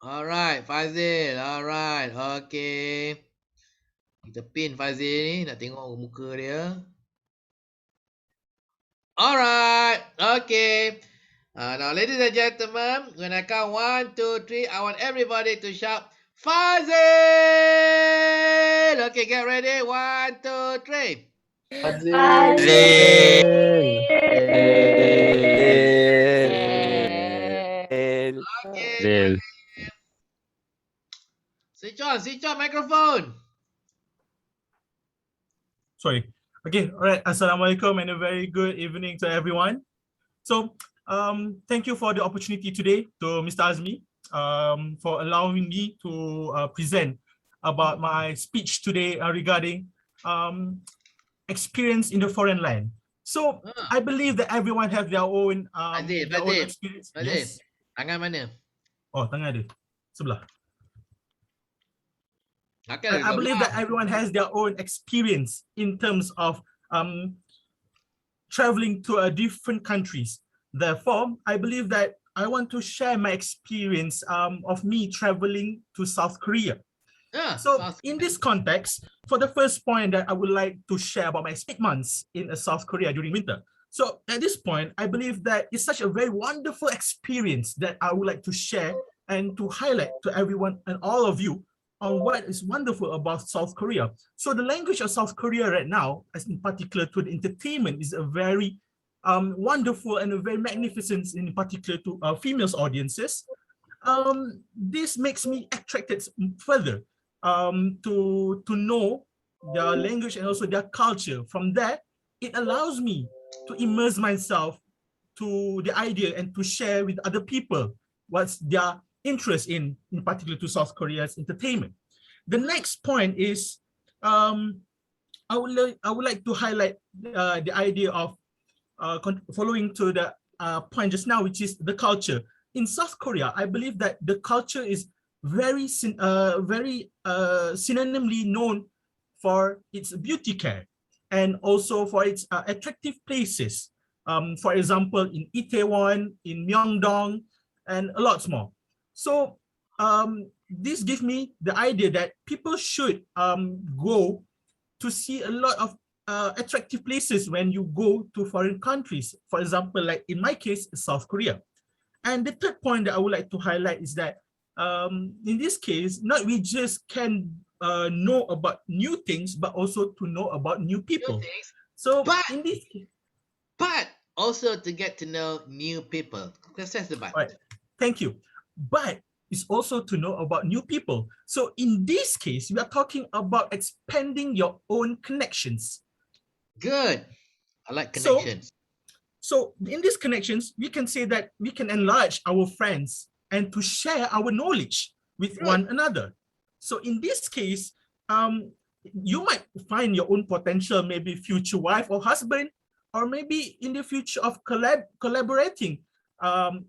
Alright, Fazil. Alright, okay. Kita pin Fazil ni, nak tengok muka dia. Alright, okay. Now, ladies and gentlemen, when I count 1, 2, 3, I want everybody to shout, Fazil! Okay, get ready. 1, 2, 3. Okay. Switch on microphone. Sorry. Okay, all right. Assalamualaikum and a very good evening to everyone. So, thank you for the opportunity today to Mr. Azmi for allowing me to present about my speech today regarding experience in the foreign land. So, I believe that everyone have their own experience. Yes. Tangan mana? Oh, tangan ada. Sebelah. Okay, I believe that everyone has their own experience in terms of traveling to different countries. Therefore, I believe that I want to share my experience of me traveling to South Korea. So in this context, for the first point that I would like to share about my 8 months in South Korea during winter. So at this point, I believe that it's such a very wonderful experience that I would like to share and to highlight to everyone and all of you on what is wonderful about South Korea. So the language of South Korea right now, as in particular to the entertainment, is a very wonderful and a very magnificent, in particular to females audiences. This makes me attracted further to know their language and also their culture. From there, it allows me to immerse myself to the idea and to share with other people what's their interest in particular to South Korea's entertainment. The next point is I would like to highlight the idea of following to the point just now, which is the culture. In South Korea, I believe that the culture is very synonymally known for its beauty care and also for its attractive places. For example, in Itaewon, in Myeongdong, and a lot more. So this gives me the idea that people should go to see a lot of attractive places when you go to foreign countries. For example, like in my case, South Korea. And the third point that I would like to highlight is that in this case, not we just can know about new things, but also to know about new people. So in this case, but also to get to know new people. That's the but. Right. Thank you. But it's also to know about new people. So in this case, we are talking about expanding your own connections. Good. I like connections. So in these connections, we can say that we can enlarge our friends and to share our knowledge with one another. So in this case, you might find your own potential, maybe future wife or husband, or maybe in the future of collaborating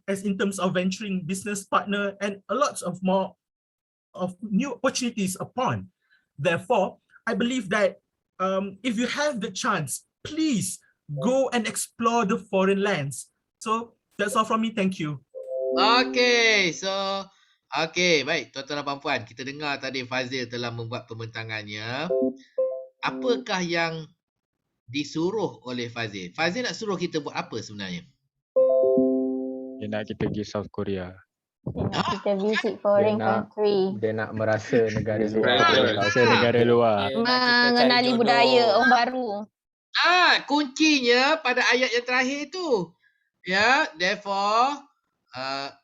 as in terms of venturing business partner and a lot of more of new opportunities upon. Therefore, I believe that if you have the chance, please go and explore the foreign lands. So that's all from me. Thank you. Okay, so baik tuan-tuan dan puan-puan, kita dengar tadi Fazil telah membuat pembentangannya. Apakah yang disuruh oleh Fazil? Fazil nak suruh kita buat apa sebenarnya? Dia nak kita pergi South Korea. Dia nak kita visit foreign country. Dia nak merasa negara luar. Merasa negara luar. Mengenali budaya orang baru. Kuncinya pada ayat yang terakhir tu. Ya, therefore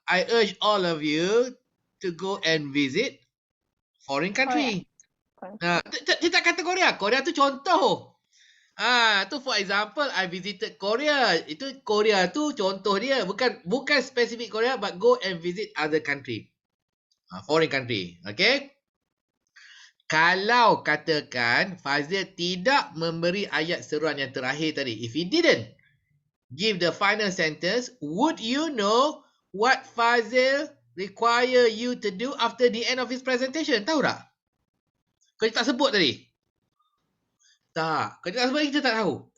I urge all of you to go and visit foreign country. Dia tak kata Korea. Korea tu contoh. Tu for example, I visited Korea. Itu Korea tu contoh dia. Bukan specific Korea, but go and visit other country. Foreign country. Okay? Kalau katakan Fazil tidak memberi ayat seruan yang terakhir tadi, if he didn't give the final sentence, would you know what Fazil require you to do after the end of his presentation? Tahu tak? Kau tak sebut tadi. Tak. Kau tak sebut kita tak tahu.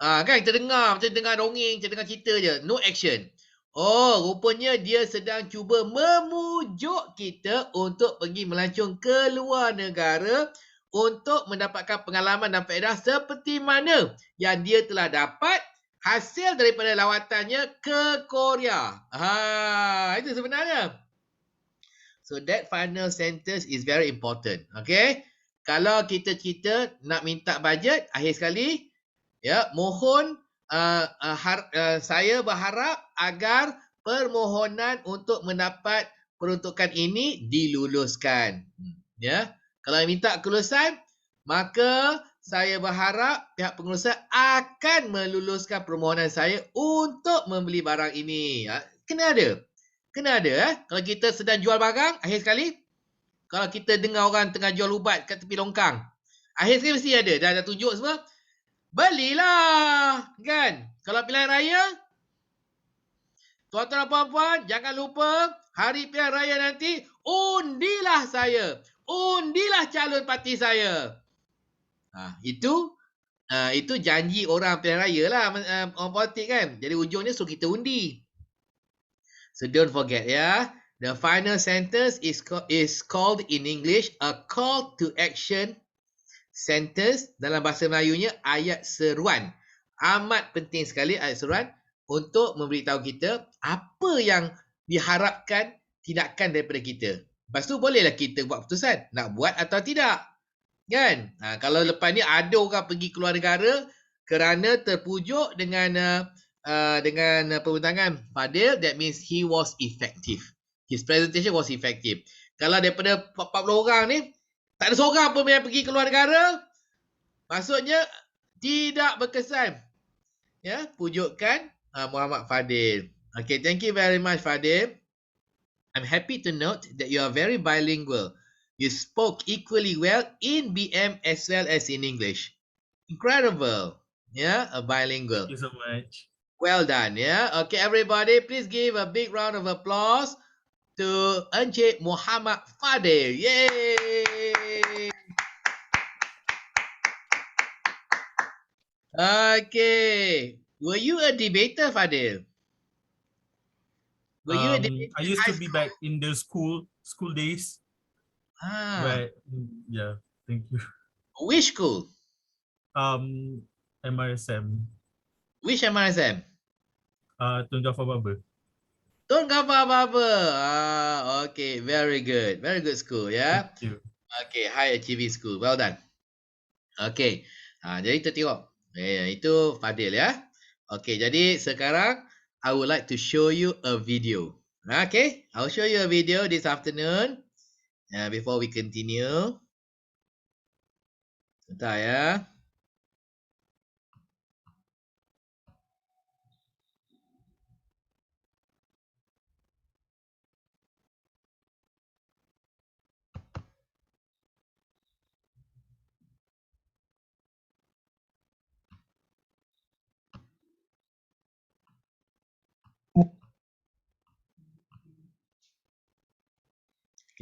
Kan kita dengar macam dengar dongeng, kita dengar cerita je. No action. Oh, rupanya dia sedang cuba memujuk kita untuk pergi melancong ke luar negara untuk mendapatkan pengalaman dan faedah seperti mana yang dia telah dapat hasil daripada lawatannya ke Korea. Itu sebenarnya. So that final sentence is very important. Okay? Kalau kita nak minta bajet, akhir sekali, ya, mohon saya berharap agar permohonan untuk mendapat peruntukan ini diluluskan. Ya, kalau minta kelulusan, maka saya berharap pihak pengurusan akan meluluskan permohonan saya untuk membeli barang ini. Kena ada. Kalau kita sedang jual barang, akhir sekali, kalau kita dengar orang tengah jual ubat kat tepi longkang, akhir sekali mesti ada. Dah tunjuk semua. Belilah, kan? Kalau pilihan raya, tuan-tuan dan puan-puan, jangan lupa hari pilihan raya nanti, undilah saya. Undilah calon parti saya. Itu janji orang pilihan raya lah, orang politik kan. Jadi ujungnya suruh kita undi. So don't forget, ya. The final sentence is called in English a call to action sentence. Dalam bahasa Melayunya ayat seruan. Amat penting sekali ayat seruan untuk memberitahu kita apa yang diharapkan tindakan daripada kita. Lepas tu bolehlah kita buat keputusan nak buat atau tidak. Kan? Kalau lepas ni ada orang pergi keluar negara kerana terpujuk dengan pembintangan Fadil, that means he was effective. His presentation was effective. Kalau daripada 40 orang ni tak ada seorang pun yang pergi keluar negara, maksudnya tidak berkesan. Ya, pujukan Muhammad Fadil. Okay, thank you very much, Fadil. I'm happy to note that you are very bilingual. You spoke equally well in BM as well as in English. Incredible. Yeah, a bilingual. Thank you so much. Well done, yeah. Okay, everybody, please give a big round of applause to Encik Muhammad Fadil. Yay! Okay. Were you a debater, Fadil? Were you a debater? I used to be back in the school days. But yeah, thank you. Which school? MRSM. Which MRSM? Tun Gafar Barber. Tun Gafar Barber. Okay, very good. Very good school, yeah. Thank you. Okay, high achieving school. Well done. Okay. Jadi kita tengok. Itu Fadil, ya. Okay, jadi sekarang I would like to show you a video. Okay, I'll show you a video this afternoon. Before we continue. Sebentar, ya.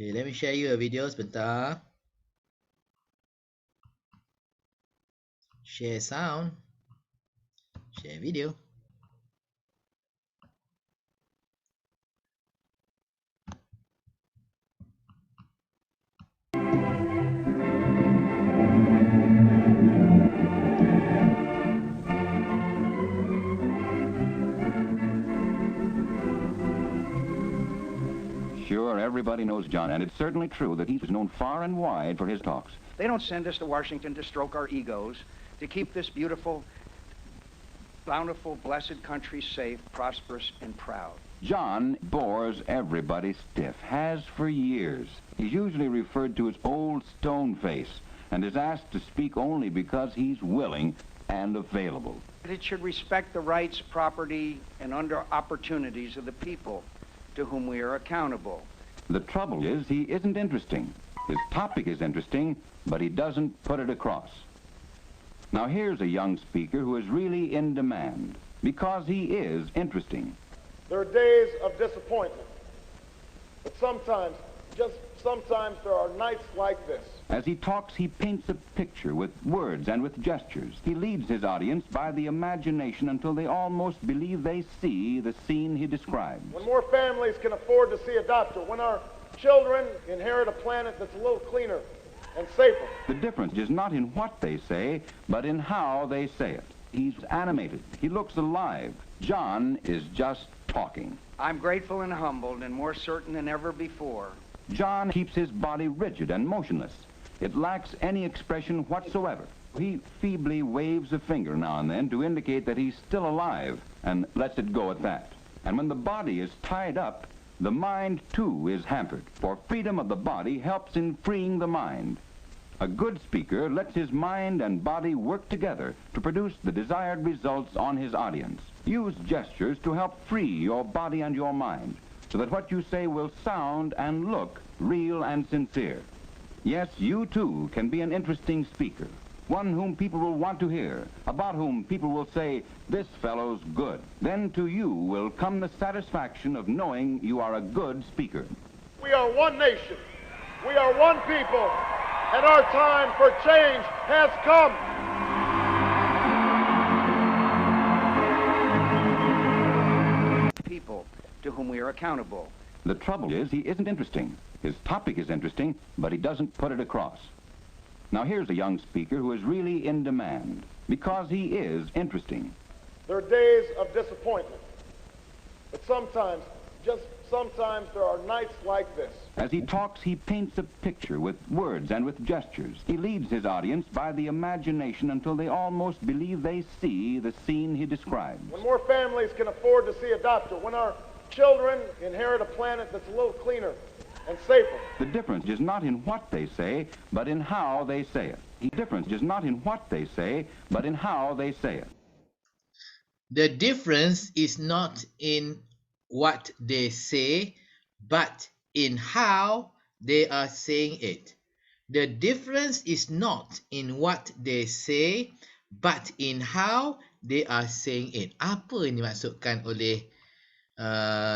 Okay, let me share you a video sebentar. Share sound. Share video. Sure, everybody knows John, and it's certainly true that he's known far and wide for his talks. They don't send us to Washington to stroke our egos, to keep this beautiful, bountiful, blessed country safe, prosperous, and proud. John bores everybody stiff, has for years. He's usually referred to as Old Stone Face, and is asked to speak only because he's willing and available. It should respect the rights, property, and opportunities of the people to whom we are accountable. The trouble is, he isn't interesting. His topic is interesting, but he doesn't put it across. Now here's a young speaker who is really in demand, because he is interesting. There are days of disappointment, but sometimes just sometimes there are nights like this. As he talks, he paints a picture with words and with gestures. He leads his audience by the imagination until they almost believe they see the scene he describes. When more families can afford to see a doctor, when our children inherit a planet that's a little cleaner and safer. The difference is not in what they say, but in how they say it. He's animated. He looks alive. John is just talking. I'm grateful and humbled and more certain than ever before. John keeps his body rigid and motionless. It lacks any expression whatsoever. He feebly waves a finger now and then to indicate that he's still alive and lets it go at that. And when the body is tied up, the mind too is hampered, for freedom of the body helps in freeing the mind. A good speaker lets his mind and body work together to produce the desired results on his audience. Use gestures to help free your body and your mind, so that what you say will sound and look real and sincere. Yes, you too can be an interesting speaker, one whom people will want to hear, about whom people will say, this fellow's good. Then to you will come the satisfaction of knowing you are a good speaker. We are one nation. We are one people. And our time for change has come. People to whom we are accountable. The trouble is, he isn't interesting. His topic is interesting, but he doesn't put it across. Now here's a young speaker who is really in demand, because he is interesting. There are days of disappointment. But sometimes, just sometimes, there are nights like this. As he talks, he paints a picture with words and with gestures. He leads his audience by the imagination until they almost believe they see the scene he describes. When more families can afford to see a doctor, when our children inherit a planet that's a little cleaner and safer. The difference is not in what they say, but in how they say it. The difference is not in what they say, but in how they say it. The difference is not in what they say, but in how they are saying it. The difference is not in what they say, but in how they are saying it. Apa yang dimaksudkan oleh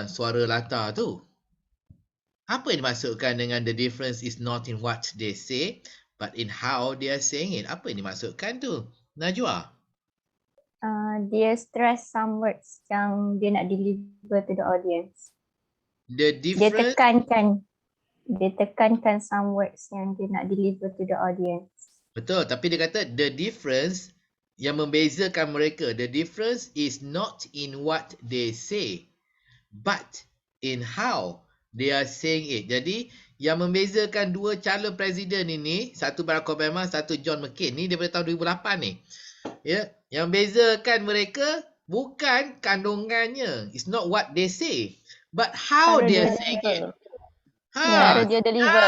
suara latar tu? Apa yang dimaksudkan dengan the difference is not in what they say, but in how they are saying it? Apa yang dimaksudkan tu, Najwa? Dia stress some words yang dia nak deliver to the audience. The Dia difference... tekankan some words yang dia nak deliver to the audience. Betul, tapi dia kata the difference yang membezakan mereka, the difference is not in what they say, but in how they are saying it. Jadi, yang membezakan dua calon presiden ini, satu Barack Obama, satu John McCain, ni daripada tahun 2008 ni. Ya, yang bezakan mereka bukan kandungannya. It's not what they say, but how they are saying it. Cara dia deliver.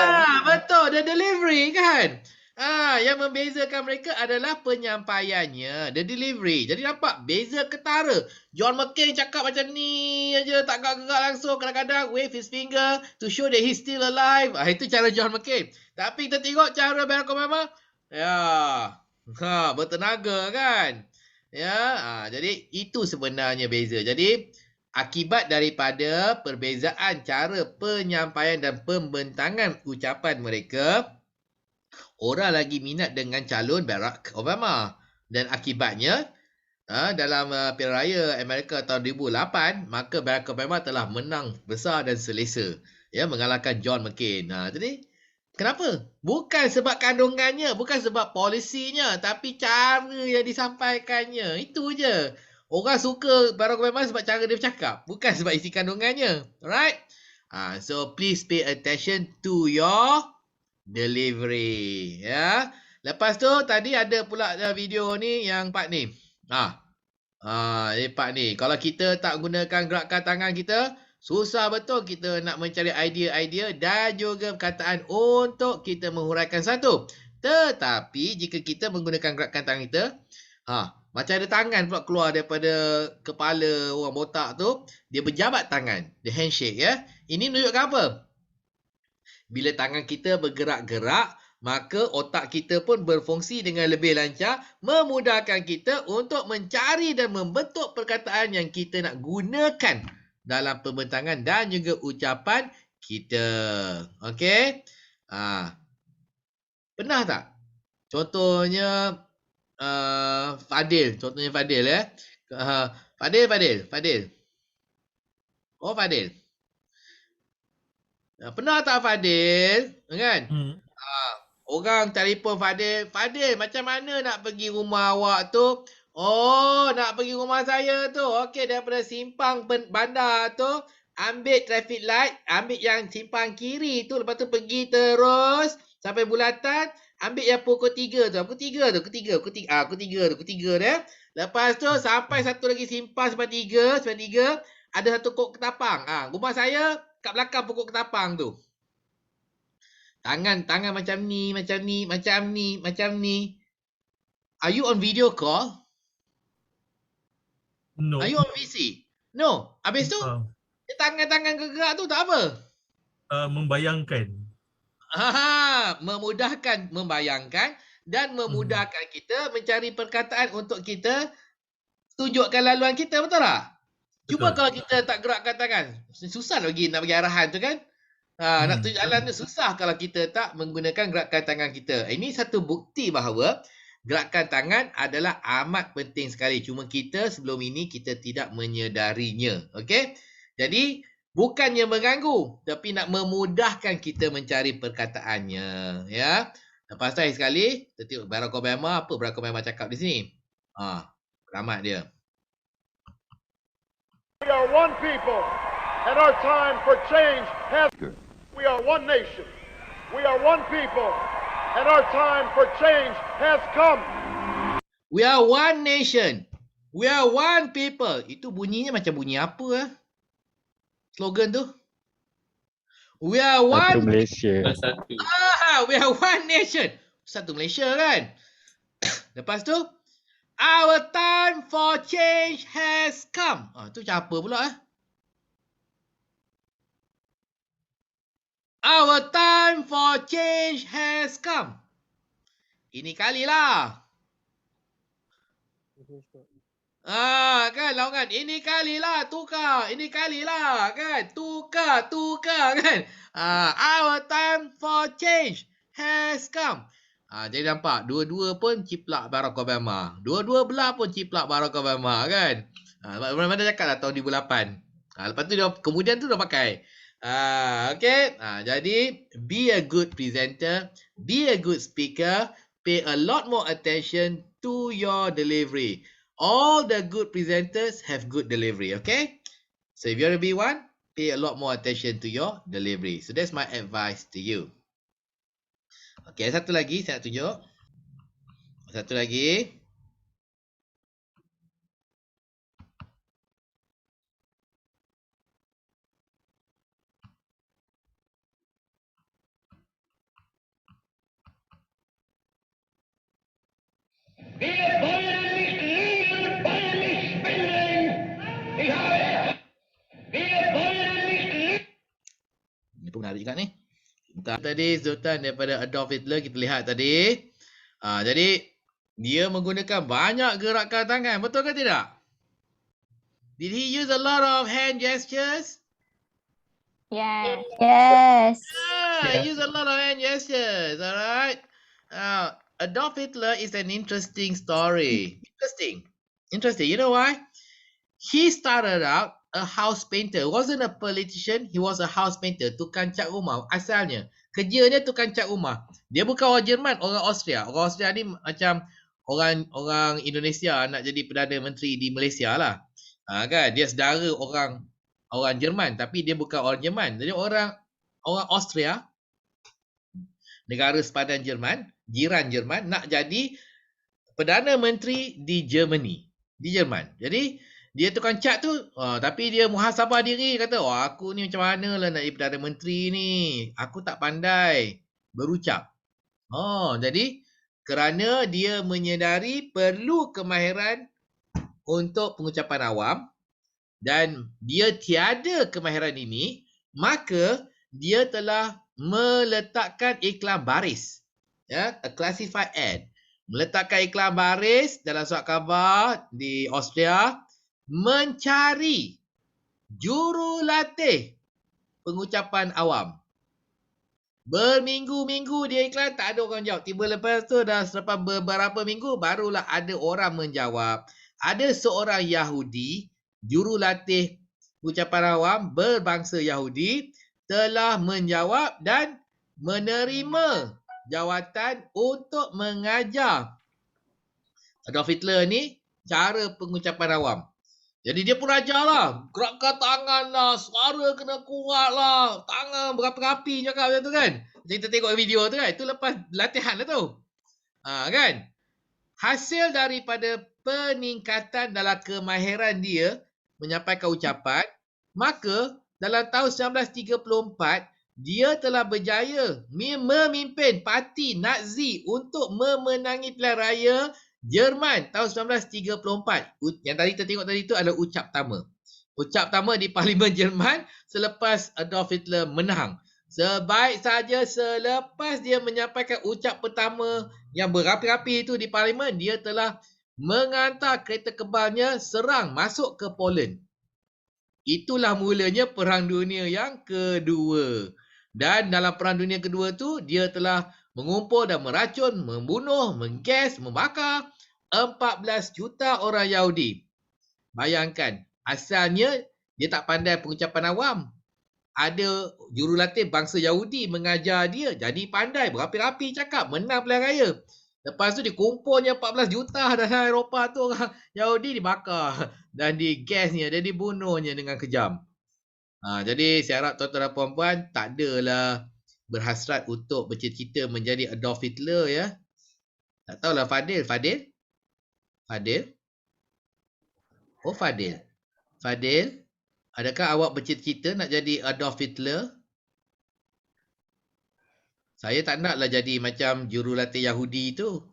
Betul, the delivery kan. Yang membezakan mereka adalah penyampaiannya, the delivery. Jadi nampak beza ketara. John McCain cakap macam ni aja, tak gerak-gerak langsung, kadang-kadang wave his finger to show that he's still alive. Itu cara John McCain. Tapi kita tengok cara Barack Obama, bertenaga kan. Jadi itu sebenarnya beza. Jadi akibat daripada perbezaan cara penyampaian dan pembentangan ucapan mereka, orang lagi minat dengan calon Barack Obama. Dan akibatnya, dalam pilihan raya Amerika tahun 2008, maka Barack Obama telah menang besar dan selesa, mengalahkan John McCain. Jadi, kenapa? Bukan sebab kandungannya, bukan sebab polisinya, tapi cara yang disampaikannya. Itu je. Orang suka Barack Obama sebab cara dia bercakap, bukan sebab isi kandungannya. Alright? So, please pay attention to your delivery. Lepas tu, tadi ada pula video ni yang part ni. Part ni. Kalau kita tak gunakan gerakan tangan kita, susah betul kita nak mencari idea-idea dan juga perkataan untuk kita menghuraikan satu. Tetapi jika kita menggunakan gerakan tangan kita, macam ada tangan pula keluar daripada kepala orang botak tu, dia berjabat tangan, dia handshake Ini menunjukkan apa? Bila tangan kita bergerak-gerak, maka otak kita pun berfungsi dengan lebih lancar, memudahkan kita untuk mencari dan membentuk perkataan yang kita nak gunakan dalam pembentangan dan juga ucapan kita. Okey? Pernah tak? Contohnya Fadil. Contohnya Fadil ya. Fadil. Oh, Fadil. Pernah tak Fadil? Kan? Orang telefon Fadil. Fadil, macam mana nak pergi rumah awak tu? Oh, nak pergi rumah saya tu. Okey, daripada simpang bandar tu, ambil traffic light, ambil yang simpang kiri tu. Lepas tu pergi terus sampai bulatan, ambil yang pukul 3 tu. Pukul 3 tu. Pukul 3 dia. Lepas tu sampai satu lagi simpang sampai 3. Ada satu kok ketapang. Rumah saya kat belakang pokok ketapang tu. Tangan macam ni. Are you on video call? No. Are you on VC? No. Habis tu, tangan gerak tu tak apa? Membayangkan. Memudahkan membayangkan dan memudahkan kita mencari perkataan untuk kita tunjukkan laluan kita, betul tak? Cuba kalau kita tak gerakkan tangan, susah lagi nak bagi arahan tu kan? Nak tunjuk jalan tu susah kalau kita tak menggunakan gerakan tangan kita. Ini satu bukti bahawa gerakan tangan adalah amat penting sekali. Cuma kita sebelum ini kita tidak menyedarinya. Okey? Jadi bukannya mengganggu, tapi nak memudahkan kita mencari perkataannya. Ya. Lepas tu sekali, kita tengok Barack Obama, apa Barack Obama cakap di sini? Selamat dia. We are one people, and our time for change has... We are one nation. We are one people, and our time for change has come. We are one nation. We are one people. Itu bunyinya macam bunyi apa? Slogan tu. We are one... Satu Malaysia. We are one nation. Satu Malaysia kan? Lepas tu, our time for change has come. Tu macam apa pula? Our time for change has come. Ini kalilah. Kan lawan. Ini kalilah tukar. Ini kalilah kan. Tukar kan. Our time for change has come. Jadi nampak dua-dua pun ciplak Barack Obama. Dua-dua belah pun ciplak Barack Obama kan. Mana cakap lah tahun 2008. Lepas tu dia kemudian tu dah pakai. Okay. Jadi be a good presenter, be a good speaker, pay a lot more attention to your delivery. All the good presenters have good delivery, okay? So if you want to be one, pay a lot more attention to your delivery. So that's my advice to you. Okay, satu lagi saya nak tunjuk. Satu lagi. Ini pun menarik juga ni. Tadi Sultan daripada Adolf Hitler kita lihat tadi. Jadi dia menggunakan banyak gerakan tangan. Betul ke tidak? Did he use a lot of hand gestures? Yes. He used a lot of hand gestures. Alright. Adolf Hitler is an interesting story. Interesting. You know why? He started out a house painter. Wasn't a politician. He was a house painter. Tukang cat rumah asalnya. Kerjanya tukang cat rumah. Dia bukan orang Jerman, orang Austria. Orang Austria ni macam orang Indonesia nak jadi Perdana Menteri di Malaysia lah. Kan? Dia saudara orang Jerman. Tapi dia bukan orang Jerman. Jadi orang Austria, negara sepadan Jerman, jiran Jerman, nak jadi Perdana Menteri di Germany. Di Jerman. Jadi dia tukang cat tu, tapi dia muhasabah diri, kata, aku ni macam mana lah nak jadi Perdana Menteri ni. Aku tak pandai berucap. Jadi kerana dia menyedari perlu kemahiran untuk pengucapan awam dan dia tiada kemahiran ini, maka dia telah meletakkan iklan baris. A classified ad. Meletakkan iklan baris dalam surat khabar di Austria, mencari jurulatih pengucapan awam. Berminggu-minggu dia iklan, tak ada orang jawab. Tiba lepas tu dah selepas beberapa minggu, barulah ada orang menjawab. Ada seorang Yahudi, jurulatih ucapan awam berbangsa Yahudi, telah menjawab dan menerima jawatan untuk mengajar Adolf Hitler ni cara pengucapan awam. Jadi dia pun ajar lah. Gerakkan tangan lah. Suara kena kuat lah. Tangan berapi-api cakap macam tu kan. Kita tengok video tu kan. Itu lepas latihan lah tu. Kan. Hasil daripada peningkatan dalam kemahiran dia menyampaikan ucapan. Maka dalam tahun 1934, dia telah berjaya memimpin parti Nazi untuk memenangi pilihan raya Jerman tahun 1934. Yang tadi kita tengok tadi tu adalah ucap pertama. Ucap pertama di Parlimen Jerman selepas Adolf Hitler menang. Sebaik saja selepas dia menyampaikan ucap pertama yang berapi-api itu di Parlimen, dia telah mengantar kereta kebalnya serang masuk ke Poland. Itulah mulanya Perang Dunia yang kedua. Dan dalam Perang Dunia kedua tu, dia telah mengumpul dan meracun, membunuh, menggas, membakar 14 juta orang Yahudi. Bayangkan, asalnya dia tak pandai pengucapan awam. Ada jurulatih bangsa Yahudi mengajar dia, jadi pandai, berapi-api cakap, menang pilihan raya. Lepas tu dikumpulnya 14 juta dalam Eropah tu orang Yahudi dibakar dan digasnya dan dibunuhnya dengan kejam. Jadi saya harap tuan-tuan dan puan-puan tak adalah berhasrat untuk bercita-cita menjadi Adolf Hitler ya. Tak tahulah Fadil. Oh Fadil, adakah awak bercita-cita nak jadi Adolf Hitler? Saya tak naklah jadi macam jurulatih Yahudi tu.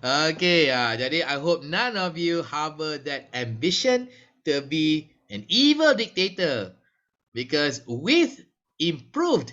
Okay, jadi I hope none of you harbor that ambition to be an evil dictator. Because with improved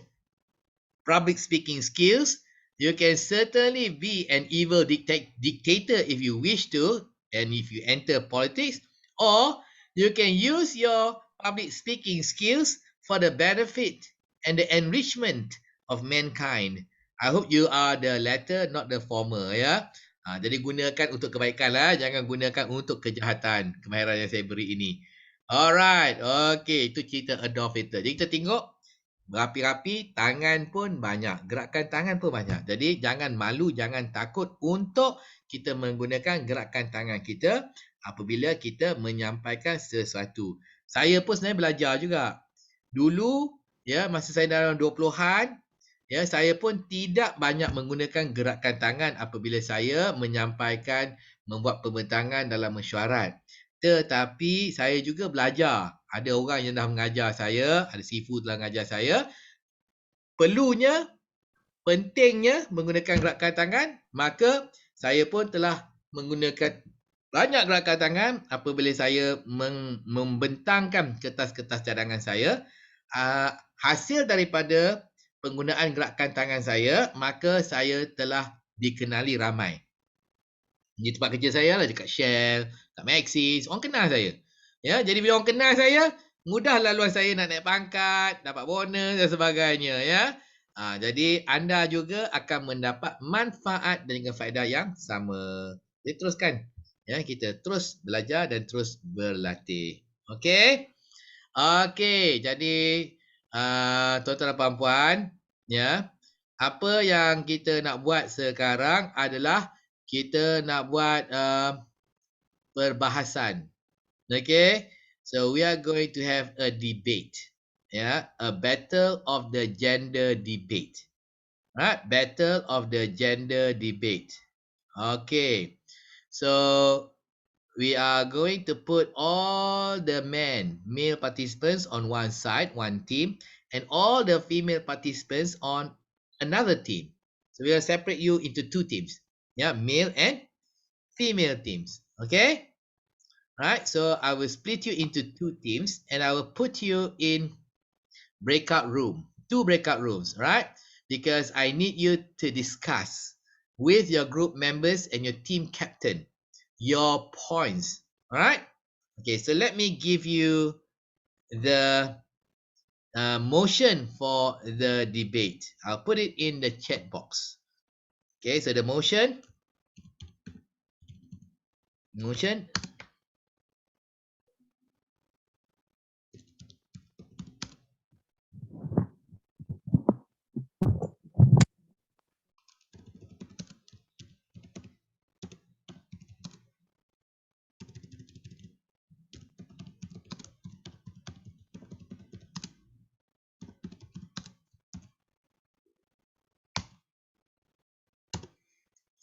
public speaking skills, you can certainly be an evil dictator if you wish to, and if you enter politics, or you can use your public speaking skills for the benefit and the enrichment of mankind. I hope you are the latter, not the former, ya. Jadi gunakan untuk kebaikan lah, jangan gunakan untuk kejahatan. Kemahiran yang saya beri ini. Alright, okay, itu cerita Adolf Hitler. Jadi kita tengok berapi-api, tangan pun banyak, gerakan tangan pun banyak. Jadi jangan malu, jangan takut untuk kita menggunakan gerakan tangan kita apabila kita menyampaikan sesuatu. Saya pun sebenarnya belajar juga. Dulu, ya, masa saya dalam 20-an, ya, saya pun tidak banyak menggunakan gerakan tangan apabila saya menyampaikan, membuat pembentangan dalam mesyuarat. Tetapi saya juga belajar. Ada orang yang dah mengajar saya, ada sifu telah mengajar saya. Perlunya, pentingnya menggunakan gerakan tangan, maka saya pun telah menggunakan banyak gerakan tangan apabila saya membentangkan kertas-kertas cadangan saya. Hasil daripada penggunaan gerakan tangan saya, maka saya telah dikenali ramai. Di tempat kerja saya lah, dekat Shell, kat Maxis, orang kenal saya. Ya, jadi bila orang kenal saya, mudah laluan saya nak naik pangkat, dapat bonus dan sebagainya, ya. Jadi anda juga akan mendapat manfaat dan juga faedah yang sama. Jadi teruskan, ya, kita terus belajar dan terus berlatih. Okey. Okey, jadi tuan-tuan dan puan-puan, ya. Apa yang kita nak buat sekarang adalah kita nak buat perbahasan. Okay, so we are going to have a debate. Yeah, a battle of the gender debate. Right, battle of the gender debate. Okay, so we are going to put all the male participants on one side, one team, and all the female participants on another team. So we will separate you into two teams. Yeah, male and female teams. Okay? Right, so I will split you into two teams and I will put you in breakout room. Two breakout rooms, right? Because I need you to discuss with your group members and your team captain your points. Alright? Okay, so let me give you the motion for the debate. I'll put it in the chat box. Okay, so the motion.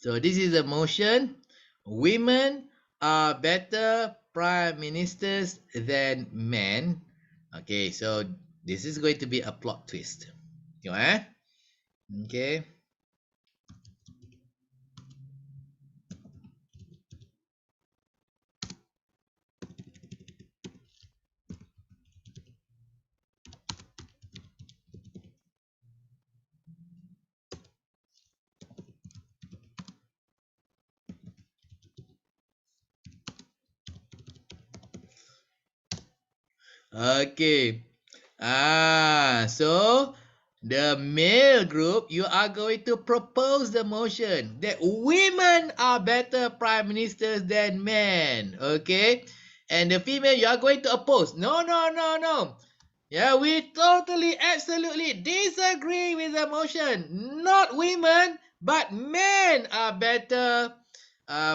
So this is the motion. Women are better prime ministers than men. Okay, so this is going to be a plot twist. Tengok Okay. Okay. So the male group, you are going to propose the motion that women are better prime ministers than men. Okay. And the female, you are going to oppose. No. Yeah, we totally, absolutely disagree with the motion. Not women, but men are better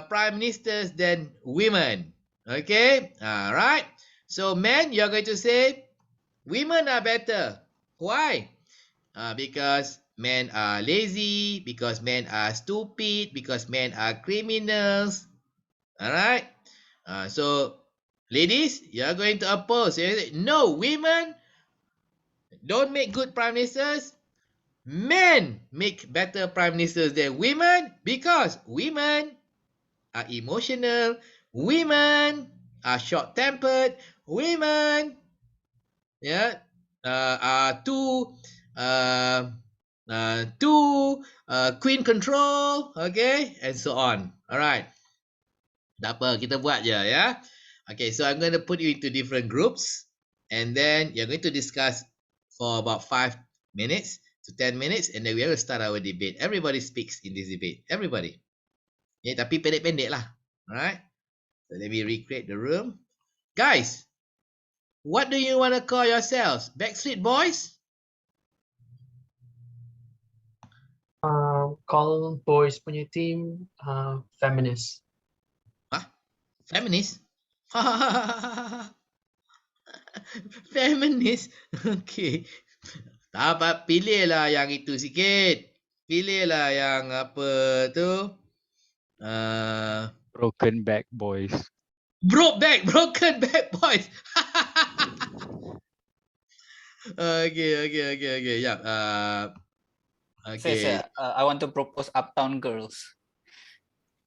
prime ministers than women. Okay. All right. So men, you're going to say women are better. Why? Because men are lazy, because men are stupid, because men are criminals. All right. So ladies, you're going to oppose. You say, no, women don't make good prime ministers. Men make better prime ministers than women because women are emotional. Women are short-tempered. Women, yeah, are uh, queen control, okay, and so on. All right. Tak apa, kita buat je ya. Okay, so I'm going to put you into different groups and then you're going to discuss for about 5 minutes to 10 minutes and then we will start our debate. Everybody speaks in this debate. Everybody. Tapi pendek-pendek lah. Alright. So let me recreate the room. Guys, what do you want to call yourselves? Backstreet Boys? Call boys punya team feminist. Feminist? Feminist? Okay. Tak apa, pilihlah yang itu sikit. Pilihlah yang apa tu? Broken back boys. Broken back boys. Okay. Yap. Okay. I want to propose Uptown Girls.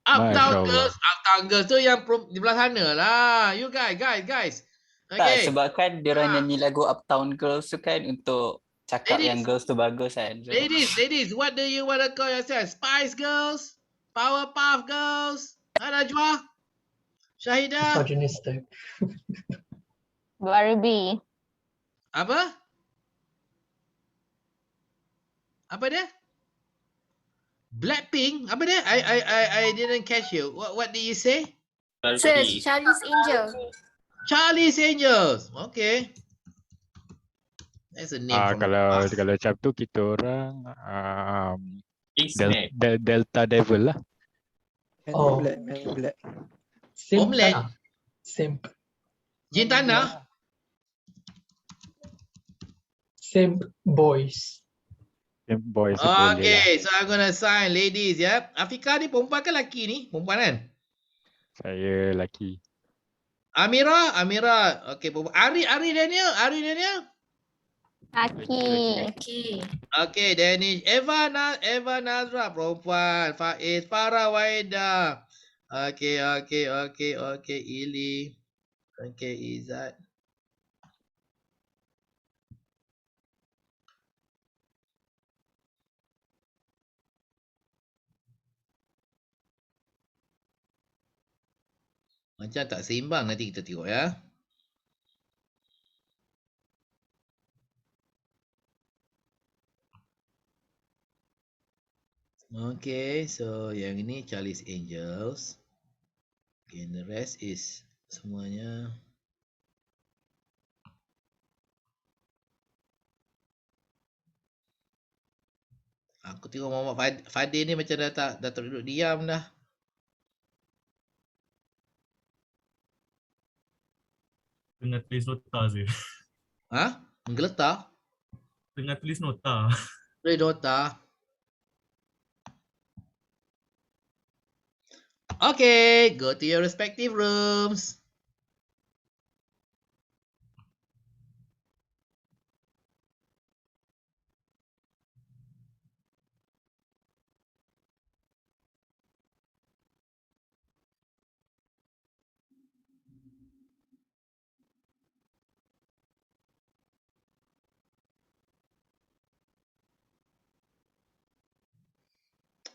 Uptown Girls tu yang di belah sana lah. You guys. Okay. Tak, sebab kan diorang nyanyi lagu Uptown Girls tu kan untuk cakap Ladies. yang girls tu bagus kan. So. Ladies, what do you want to call yourself? Spice Girls? Powerpuff Girls? Najwa? Syahidah? Misogynistic. Barbie. Apa dia? Blackpink? Apa dia? I didn't catch you. What did you say? Sir, Charlie's Angel. Charlie's Angels. Okay. That's a name from kalau macam tu kita orang Delta Devil lah. Black. Simp. Jin Tanah. Simp boys. Simp boys. Okay, so I'm gonna sign ladies ya. Afika ni perempuan ke lelaki ni? Perempuan kan? Saya lelaki. Amira. Okay, perempuan. Ari Daniel. Laki. Okay, Danish. Eva Nazra, perempuan. Faiz, Farah Waida. Okay. Ili. Okay, Izzat. Macam tak seimbang, nanti kita tengok ya. Okay, so yang ini Charlie's Angels. Okay, and the rest is semuanya. Aku tengok Muhammad Fadil ni macam dah duduk diam dah. Tengah tulis nota je. Ha? Menggeletar? Tengah tulis nota. Tulis nota. Okay, go to your respective rooms.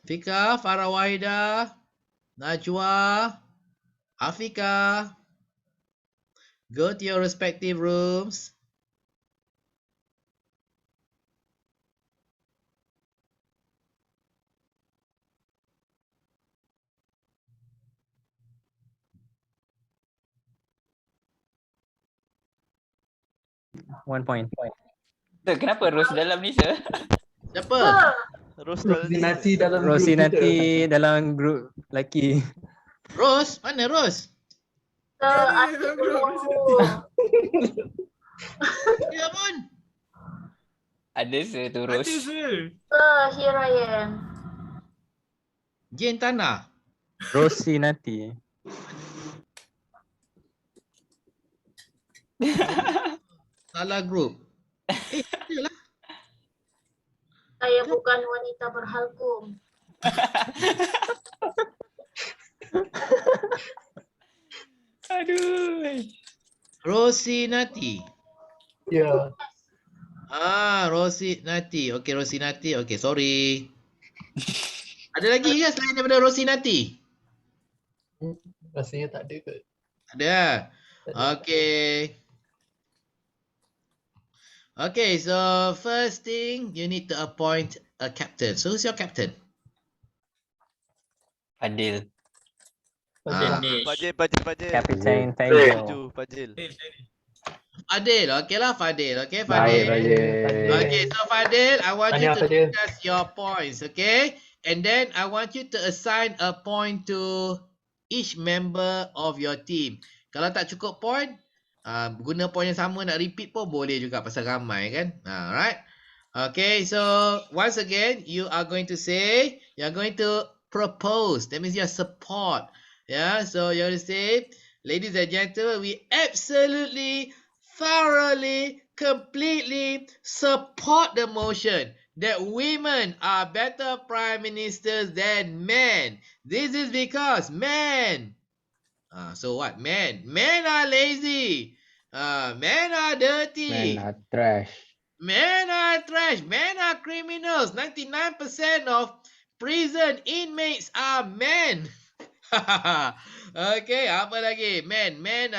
Fika, Farah Wahida, Najwa, Afika. Go to your respective rooms. One point. Kenapa Rose dalam ni, sir? Siapa? Rosinati dalam Rosinati dalam grup lelaki. Rose? Mana Rose? Ya pun. Ada sir tu Rose. Ada sir. Here I am. Jane Tanah. Rosinati. Salah group. Yalah. Saya bukan wanita berhalkum. Aduh. Rosinati. Ya. Rosinati. Okay, Rosinati. Okay, sorry. Ada lagi ke selain daripada Rosinati? Rasanya tak ada kot. Ada. Okay. Okay, so first thing, you need to appoint a captain. So who's your captain? Fadil. Fadil. Captain Faisal. Fadil. Fadil, okay lah Fadil. Okay, Fadil. Okay, so Fadil, I want you to discuss your points, okay? And then I want you to assign a point to each member of your team. Kalau tak cukup point, guna point yang sama nak repeat pun boleh juga pasal ramai kan. Alright. Okay, so once again, you are going to say, you are going to propose. That means your support. Yeah, so you're going to say, ladies and gentlemen, we absolutely, thoroughly, completely support the motion that women are better prime ministers than men. This is because men. So what? Men are lazy. Men are dirty. Men are trash. Men are trash. Men are criminals. 99% of prison inmates are men. Okay, apa lagi? Men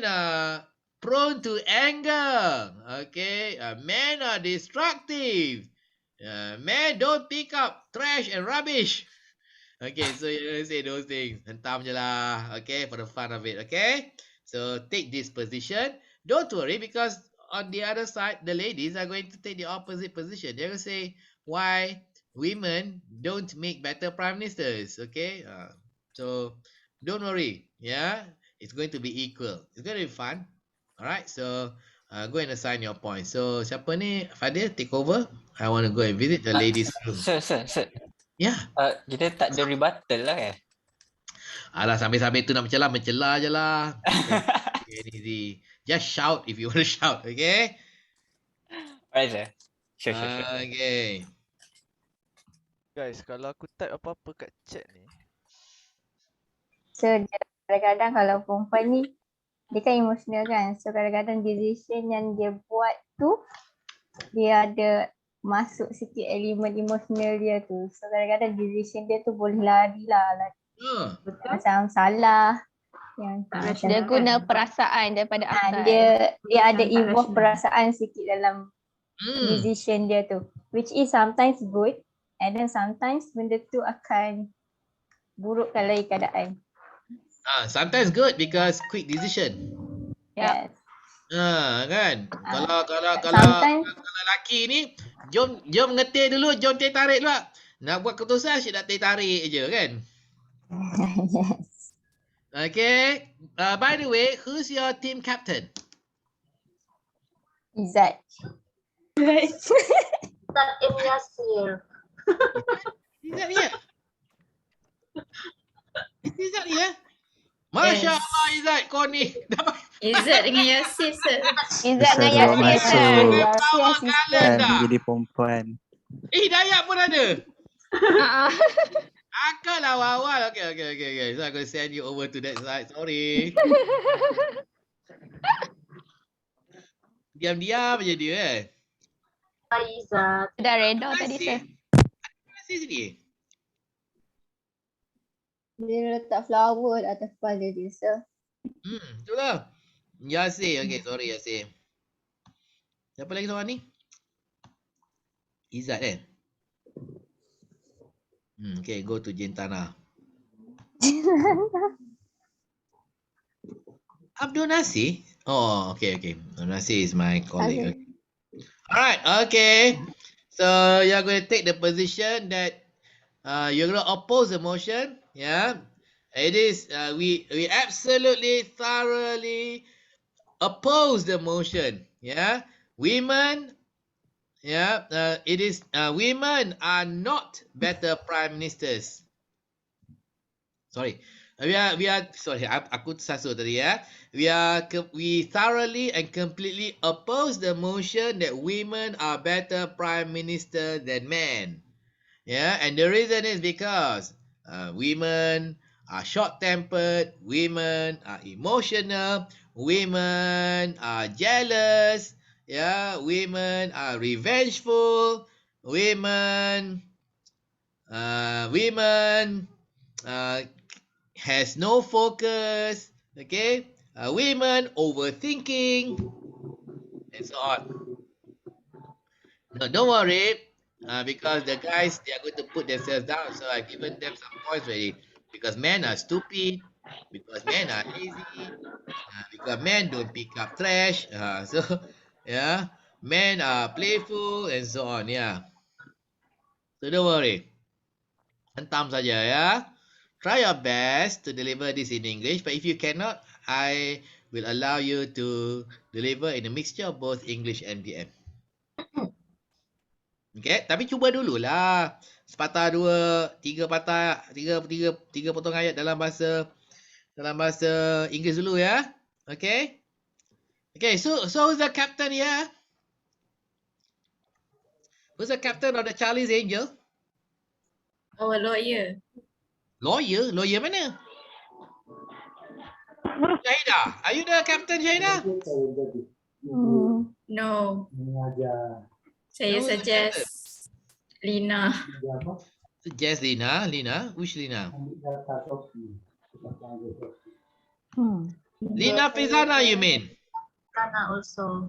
are prone to anger. Okay, men are destructive. Men don't pick up trash and rubbish. Okay, so you're gonna say those things. Hentam je lah. Okay, for the fun of it. Okay, so take this position. Don't worry because on the other side, the ladies are going to take the opposite position. They're gonna say why women don't make better prime ministers. Okay, so don't worry. Yeah, it's going to be equal. It's going to be fun. Alright, so go and assign your points. So siapa ni? Fadil, take over. I want to go and visit the ladies' room. Sir. Ya. Kita tak ada rebuttal lah kan? Alah, sambil-sambil tu nak mencela je lah. Okay, easy. Just shout if you want to shout, okay? Alright, sir. Sure. Okay. Guys, kalau aku type apa-apa kat chat ni. So, kadang-kadang kalau perempuan ni, dia kan emosional kan. So, kadang-kadang decision yang dia buat tu, dia ada masuk sikit elemen emosional dia tu. So, kadang-kadang decision dia tu boleh lari lah. Macam salah. Dia guna perasaan daripada akal. Dia ada involve perasaan sikit dalam decision dia tu. Which is sometimes good And then sometimes benda tu akan burukkan lagi keadaan. Sometimes good because quick decision. Yes. Kan. Kalau Sometimes lelaki ni jom ngetir dulu, jom teh tarik dulu. Nak buat keputusan asyik nak teh tarik je kan. yes. Okay. By the way, who's your team captain? Izzat. Izzat M. Yasir. Izzat dia? Izzat dia? Masya Allah Izzat, kau ni dapat Izzat dengan Yasir, sir. Izzat dengan Yasir. Talent dah. Jadi perempuan. Hidayat pun ada. Akal lah awal. Okay. So I'm going to send you over to that side. Sorry. Diam-diam je dia kan. Izzat. Dah reda tadi, sir. Masih sini. Dia letak flower atas kepala dia, sir. Itulah. Yasir. Okay, sorry Yasir. Siapa lagi seorang ni? Izzat kan? Okay, go to Jentana. Abdul Nasir? Oh, okay. Abdul Nasir is my colleague. Okay. Alright, okay. So, you're going to take the position that you're going to oppose the motion. Yeah. It is, we absolutely, thoroughly oppose the motion. Yeah. Women, it is, women are not better prime ministers. Sorry. We are sorry, aku tersasul tadi ya. We thoroughly and completely oppose the motion that women are better prime minister than men. Yeah, and the reason is because women are short-tempered, women are emotional, women are jealous, women are revengeful, women has no focus, okay? Women overthinking, and so on. No, don't worry, because the guys, they are going to put themselves down, so I've given them some points already. Because men are stupid, because men are lazy, because men don't pick up trash, men are playful, and so on, So don't worry. Hentam saja, ya. Try your best to deliver this in English, but if you cannot, I will allow you to deliver in a mixture of both English and DM. Okay, tapi cuba dululah. Sepatah dua, tiga potong ayat dalam bahasa Inggeris dulu ya. Okay? Okay, so who's the captain here? Who's the captain of the Charlie's Angel? Our lawyer. Lawyer mana? Syahidah, are you the captain, Syahidah? No. Saya suggest Lina. Suggest Lina? Which Lina? Lina Fizana, you mean? Fizana also.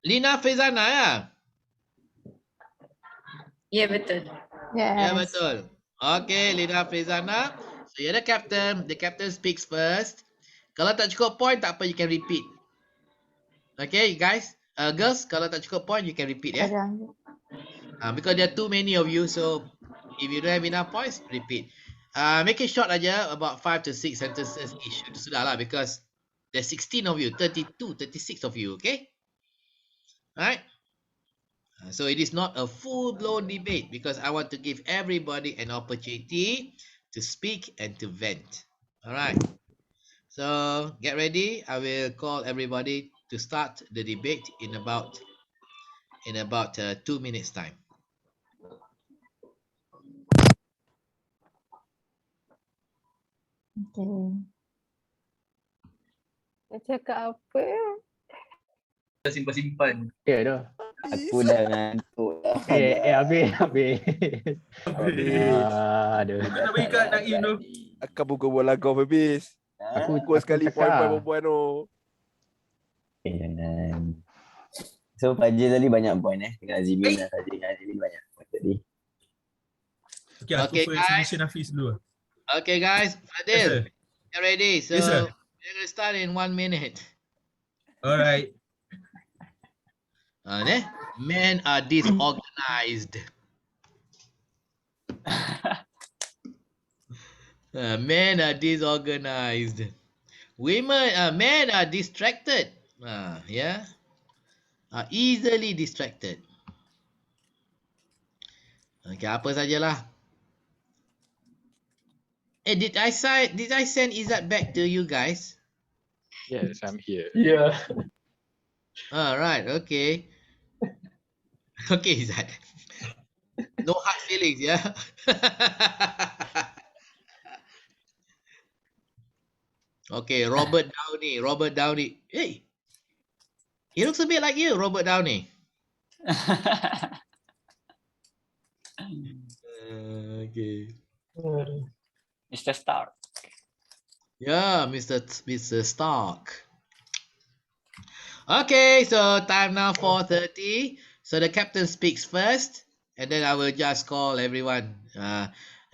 Lina Fizana, ya? Ya, betul. Ya, betul. Okay, Lina Fizana. So, you're the captain. The captain speaks first. Kalau tak cukup point, tak apa, you can repeat. Okay, guys. Girls, kalau tak cukup point, you can repeat, ya? Because there are too many of you, so if you don't have enough points, repeat. Make it short aja, about 5 to 6 sentences each. Sudahlah, because there's 16 of you, 32, 36 of you, okay? Alright? So it is not a full-blown debate because I want to give everybody an opportunity to speak and to vent. Alright? So get ready. I will call everybody to start the debate in about 2 minutes time. Okay. Nak cakap apa? Simpan-simpan. Ya dah. Aku dah ngantuk dah. Habis. Aduh. Nak bagi kat Naim tu. Akan buka bola golf habis. Aku sekali poin-poin tu. So Fajir tadi banyak poin dengan Azimin lah. Fajir dengan Azimin banyak poin tadi. Okay, aku first submission Hafiz dulu. Okay, guys. Fadil, get ready. So Yes, sir. we're gonna start in 1 minute. All right. Men are disorganized. Men are disorganized. Men are distracted. Yeah, are easily distracted. Okay, apa sajalah. Did I send Izzat back to you guys? Yes, I'm here. Yeah. All right. Okay. Okay, Izzat. No hard feelings, yeah. Okay, Robert Downey. Hey, he looks a bit like you, Robert Downey. Okay. Mr. Stark. Yeah, Mr. Stark. Okay, so time now 4:30. So the captain speaks first, and then I will just call everyone.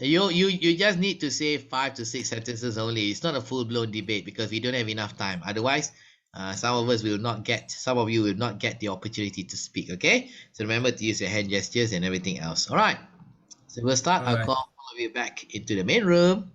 You just need to say 5 to 6 sentences only. It's not a full-blown debate because we don't have enough time. Otherwise, some of you will not get the opportunity to speak. Okay, so remember to use your hand gestures and everything else. All right. So we'll start. I'll call all of you back into the main room.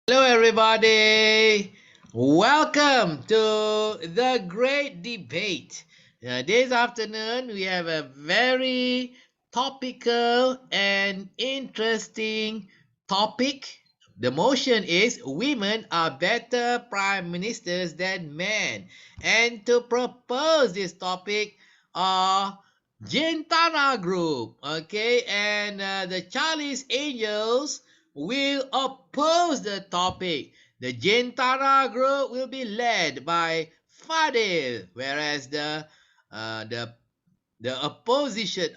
Hello, everybody. Welcome to the great debate. This afternoon, we have a very topical and interesting topic. The motion is women are better prime ministers than men. And to propose this topic are Gentana Group, okay, and the Charlie's Angels will oppose the topic. The Gentana Group will be led by Fadil, whereas the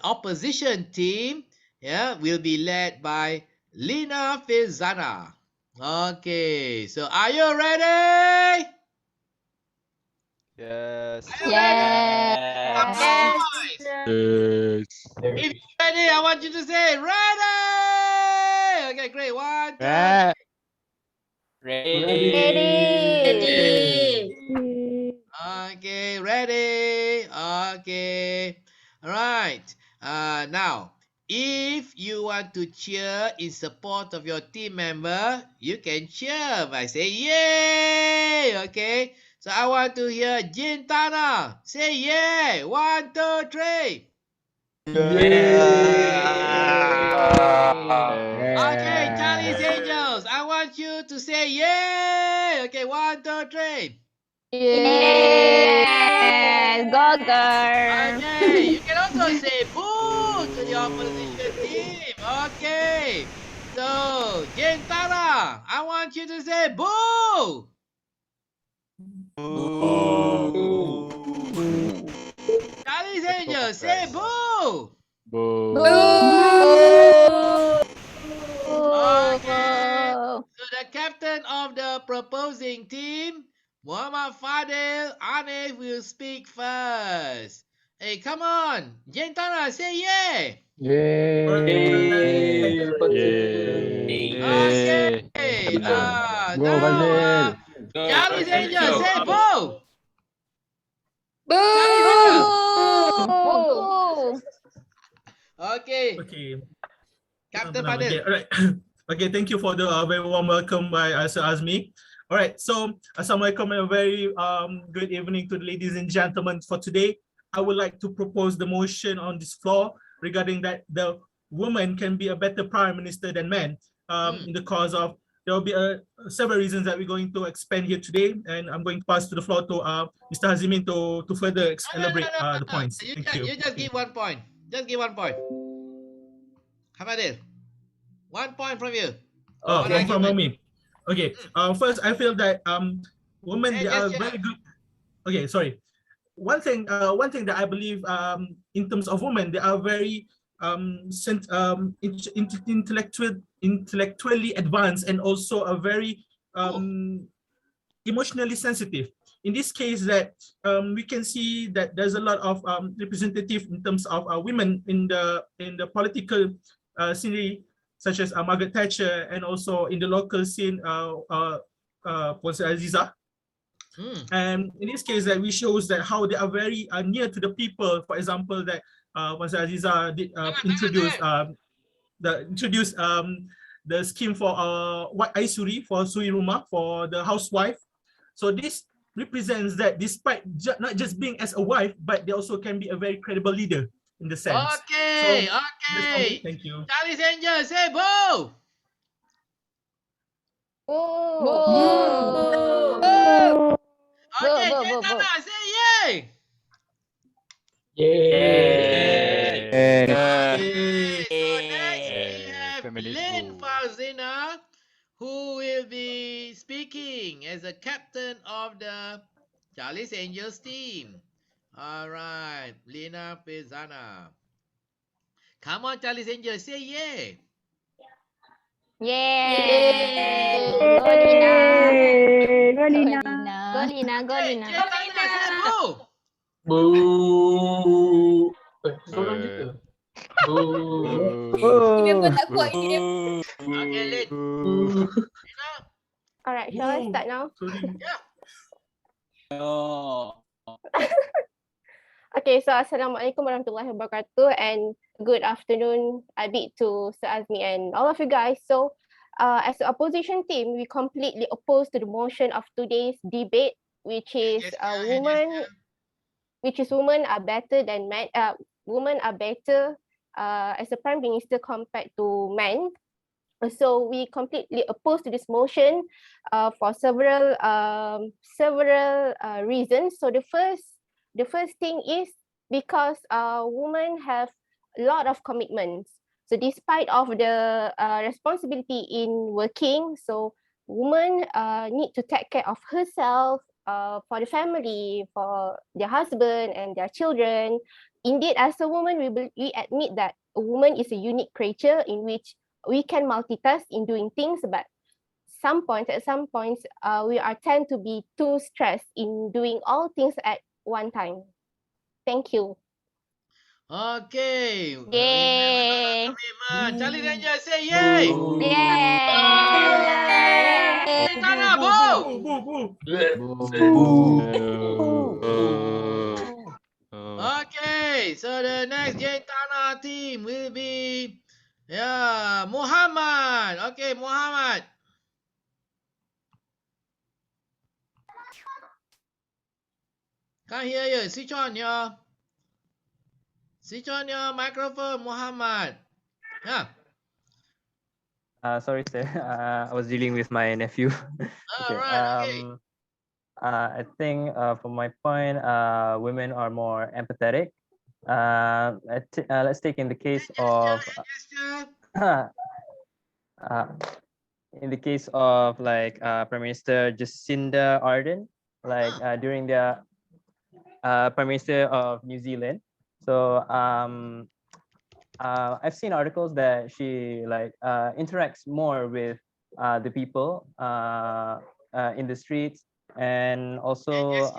opposition team, will be led by Lina Fizana. Okay, so are you ready? Yes. Come on, boys. Yes. If you're ready, I want you to say ready. Okay, great. 1, 2, 3. Ready. Okay, ready. Okay. All right. Now, if you want to cheer in support of your team member, you can cheer by saying yay. Okay. So I want to hear Gintana say yay. 1, 2, 3. Okay, Charlie's Angels, I want you to say yay. Okay, 1, 2, 3. Yes, go girl. Okay, you can also say boo to the opposition team. Okay, so Gentara, I want you to say boo. Charlie's Angels, say boo. Okay, so the captain of the proposing team, Muhammad Fadil Anif, will speak first. Hey, come on, Gentana, say yay. Yay. Okay. Now, Charlie's Angels, say boo. Okay. Captain Fadil. All right. Okay, thank you for the very warm welcome by Sir Azmi. All right, so assalamualaikum and a very good evening to the ladies and gentlemen. For today, I would like to propose the motion on this floor regarding that the woman can be a better prime minister than men. In the cause of, there will be several reasons that we're going to expand here today, and I'm going to pass to the floor to Mr. Hazimin to further elaborate the points. You just give 1 point. Just give 1 point. Fadil, 1 point from you. From me. Okay. First, I feel that women, they are very good. Okay, sorry. One thing that I believe in terms of women, they are very intellectually advanced and also are very emotionally sensitive. in this case that we can see that there's a lot of representative in terms of women in the political scenery, such as Margaret Thatcher, and also in the local scene, Puan Aziza. And in this case, that we shows that how they are very near to the people. For example, that Puan Aziza did introduce the scheme for Wat Aisuri, for Suri Rumah, for the housewife. So this represents that despite not just being as a wife, but they also can be a very credible leader in the sense. Okay, so, okay. Thank you. Charlie's Angel, say boo. Okay, Jentana, say yay. Yay! Okay, so next we have Feminist Lynn boo. Farzina, who will be speaking as the captain of the Charlie's Angels team. All right, Lina Pezana. Come on, Charlie's Angels, say yay. Yay! Go Lina. Go Lina. Go Lina, go Okay, Lina. Jentana, say boo. Boo. Seorang je ke? Ini member tak kuat ini dia. Okay, Lynn. Lina. Alright, shall I start now? Yeah. Okay, so Assalamualaikum warahmatullahi wabarakatuh and good afternoon, Abid, to Sir Azmi and all of you guys. So, as the opposition team, we completely oppose to the motion of today's debate, which is women are better than men. Women are better as a prime minister compared to men. So we completely oppose to this motion for several reasons. So the first thing is because women have a lot of commitments. So despite of the responsibility in working, so women need to take care of herself, for the family, for their husband and their children. Indeed, as a woman, we admit that a woman is a unique creature in which we can multitask in doing things, but at some points, we are tend to be too stressed in doing all things at one time. Thank you. Okay. Yay! Charlie's Angels, say yay. Yay! Jentana, boo. Okay, so the next Jentana team will be Muhammad. Okay, Muhammad. Can't hear you. Switch on your microphone, Muhammad. Yeah. Sorry, sir. I was dealing with my nephew. Okay. Okay. I think for my point, women are more empathetic. Let's take in the case of like Prime Minister Jacinda Ardern, like during the Prime Minister of New Zealand. So I've seen articles that she like interacts more with the people in the streets, and also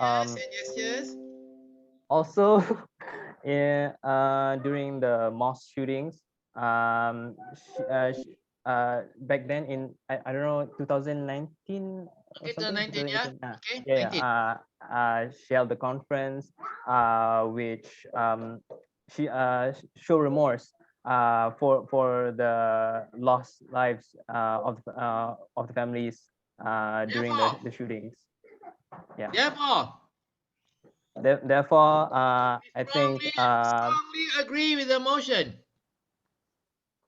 also during the mosque shootings. Back then in I don't know 2019 or something. 2019, she held the conference which she show remorse for the lost lives of the families during the shootings. Yeah. Therefore, I think strongly agree with the motion.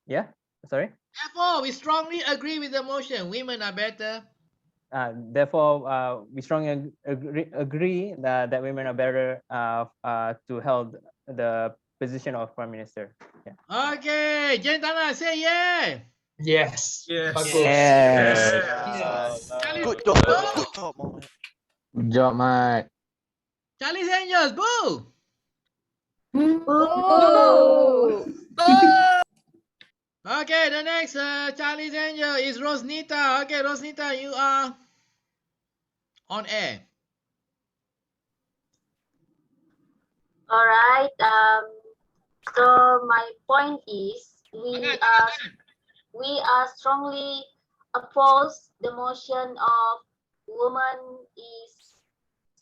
Yeah, sorry. Therefore, we strongly agree with the motion. Women are better. Therefore, we strongly agree that women are better to hold the position of Prime Minister. Yeah. Okay, Jentana, say yeah. Yes. Bagus. Yes. Good job, Mohammed. Good job, Mike. Charlie's Angels, boo. Okay, the next Charlie's Angel is Rosnita. Okay, Rosnita, you are on air. All right. So my point is we are strongly oppose the motion of woman is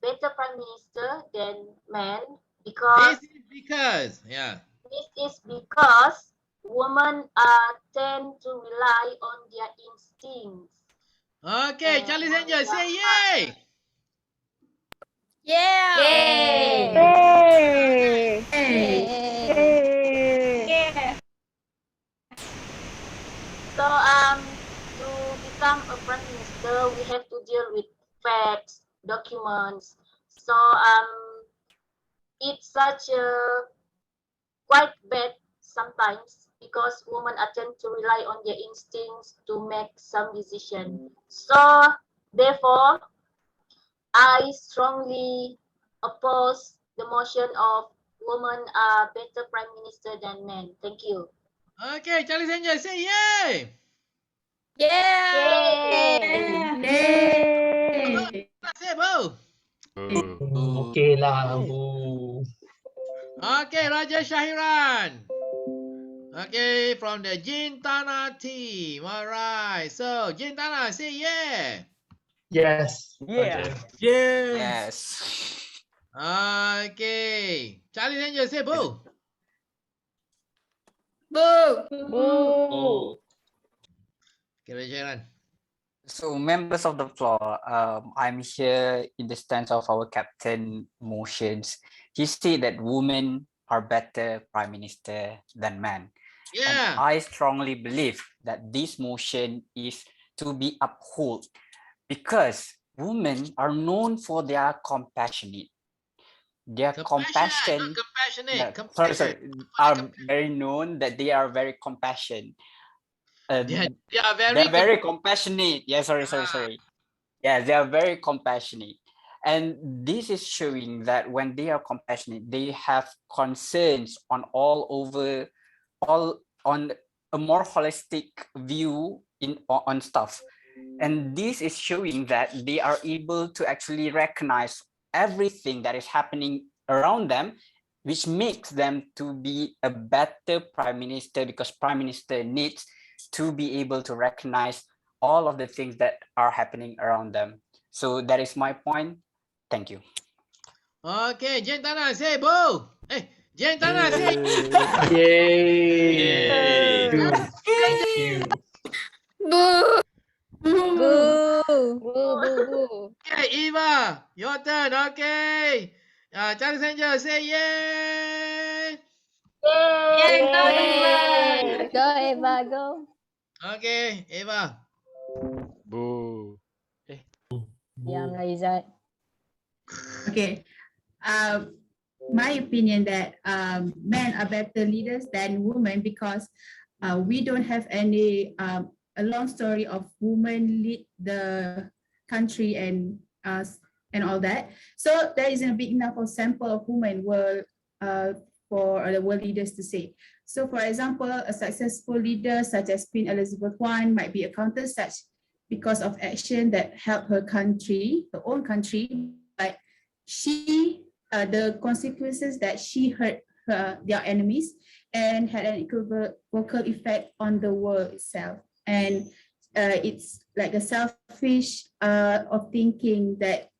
better prime minister than man because This is because, this is because women tend to rely on their instincts. Okay, Charlie Angel, say yay! Yeah. Yay! Yeah. So to become a prime minister, we have to deal with facts, documents. So it's such a quite bad sometimes because women tend to rely on their instincts to make some decision. So therefore, I strongly oppose the motion of women are better prime minister than men. Thank you. Okay, Charlie Angel, say yay! Yeah. Yay! Say boo! Okay lah, bu. Okay, Raja Shahiran. Okay, from the Jintana team. Alright, so Jintana, say yeah! Yes. Yeah. Yes. Okay, Charlie Angel, say boo! Boo. Oh. Okay, Raja Shahiran. So, members of the floor, I'm here in the stance of our captain motions. He said that women are better prime minister than men. Yeah. And I strongly believe that this motion is to be upheld because women are known for their compassionate. Their compassion, compassionate. are very known that they are very compassionate. They are They're very compassionate. Yeah, sorry. Yeah, they are very compassionate. And this is showing that when they are compassionate, they have concerns on on a more holistic view on stuff. And this is showing that they are able to actually recognize everything that is happening around them, which makes them to be a better prime minister because prime minister needs to be able to recognize all of the things that are happening around them. So that is my point. Thank you. Okay, Jentana, say boo! Hey, Jentana, say yay! Thank you. Boo. Boo. Okay, Eva, your turn. Okay. Charlie Angel, say yay! Yay! Go Eva, go. Okay, Eva. Boo. Yang Aizat. Okay. My opinion that men are better leaders than women because we don't have any a long story of women lead the country and all that. So there isn't a big enough of sample of women for the world leaders to say. So for example, a successful leader such as Queen Elizabeth I might be accounted such because of action that helped her country, her own country, but she the consequences that she hurt their enemies and had an equivocal effect on the world itself. And it's like a selfish of thinking that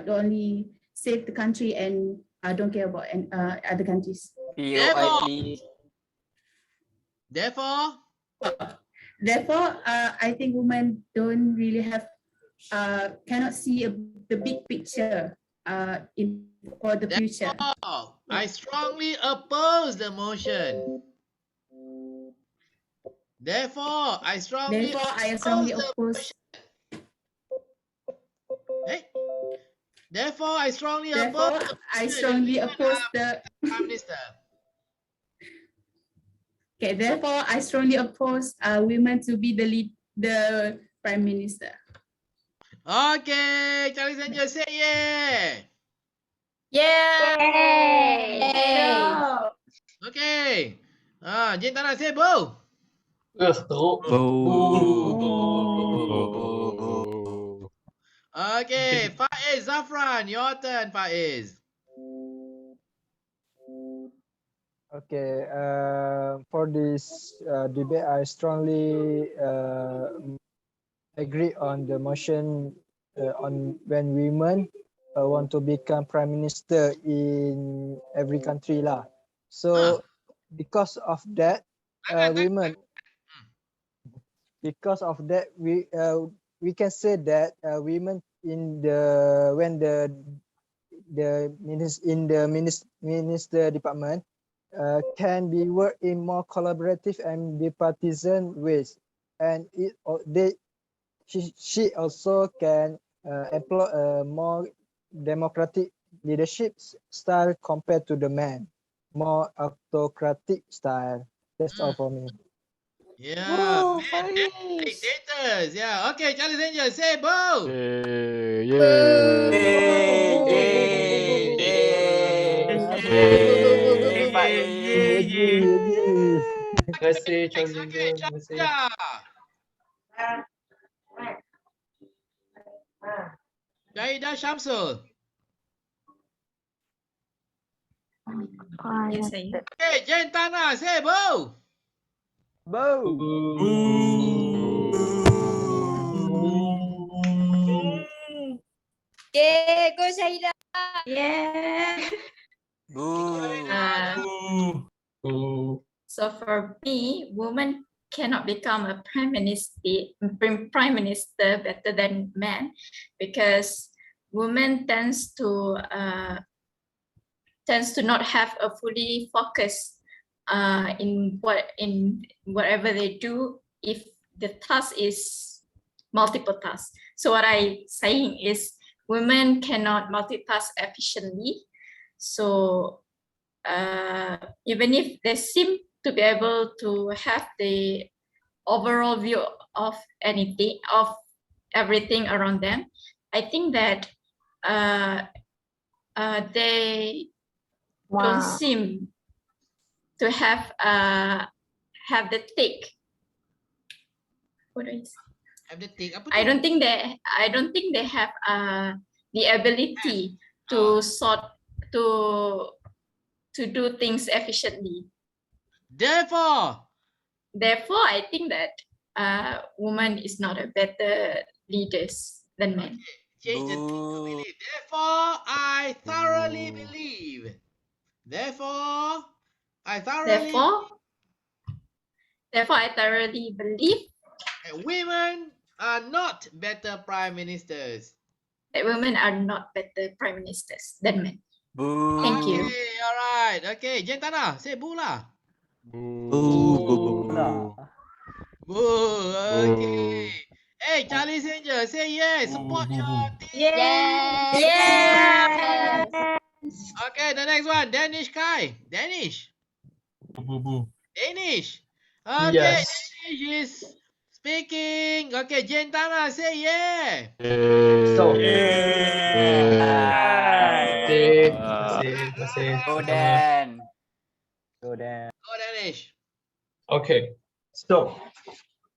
only save the country and don't care about other countries. Therefore, I think women don't really have cannot see the big picture for the future. I strongly oppose the motion. Therefore, I strongly oppose. Hey. Therefore, I strongly oppose the Prime Minister. Okay, therefore, I strongly oppose women to be the Prime Minister. Okay, Charlie Angel, say yeah. Yay! Yay! Okay. Jentana, say boo. Okay, Faiz Zafran, your turn, Faiz. Okay, for this debate, I strongly agree on the motion on when women want to become prime minister in every country lah. So because of that, women, because of that, we can say that women in the when the minister department can be work in more collaborative and bipartisan ways, and she also can employ a more democratic leadership style compared to the man, more autocratic style. That's all for me. Yeah, Woo, man, dictators. Yeah, okay, Charlie's Angel, say boo. Terima kasih Charles Angel. Terima kasih. Jaida Shamsul. Yes, saya. Okay, Jen Tana, say boo. Boo. Okay, go Syahida. Yeah. So for me, women cannot become a prime minister better than men, because women tends to not have a fully focus in whatever they do if the task is multiple tasks. So what I saying is women cannot multitask efficiently. So even if they seem to be able to have the overall view of everything around them, I think that they don't seem to have the take. What do I say? Have the take apa tu? I don't think they have the ability to do things efficiently. Therefore, I think that woman is not a better leaders than men. change the thing to believe. Therefore, I thoroughly believe. Therefore, I thoroughly believe that women are not better prime ministers. That women are not better prime ministers than men. Thank you. Okay, all right. Okay, Jen Tana, say boo lah. Boo. Boo. Okay. Hey, Charlie's Angel, say yes. Support your team. Yes. Okay, the next one, Danish Kai. Danish. Danish. Okay, Yes. Danish is speaking. Okay, Jen Tana, say yeah. So. Go Dan. Go Dan. Go Danish. Okay, so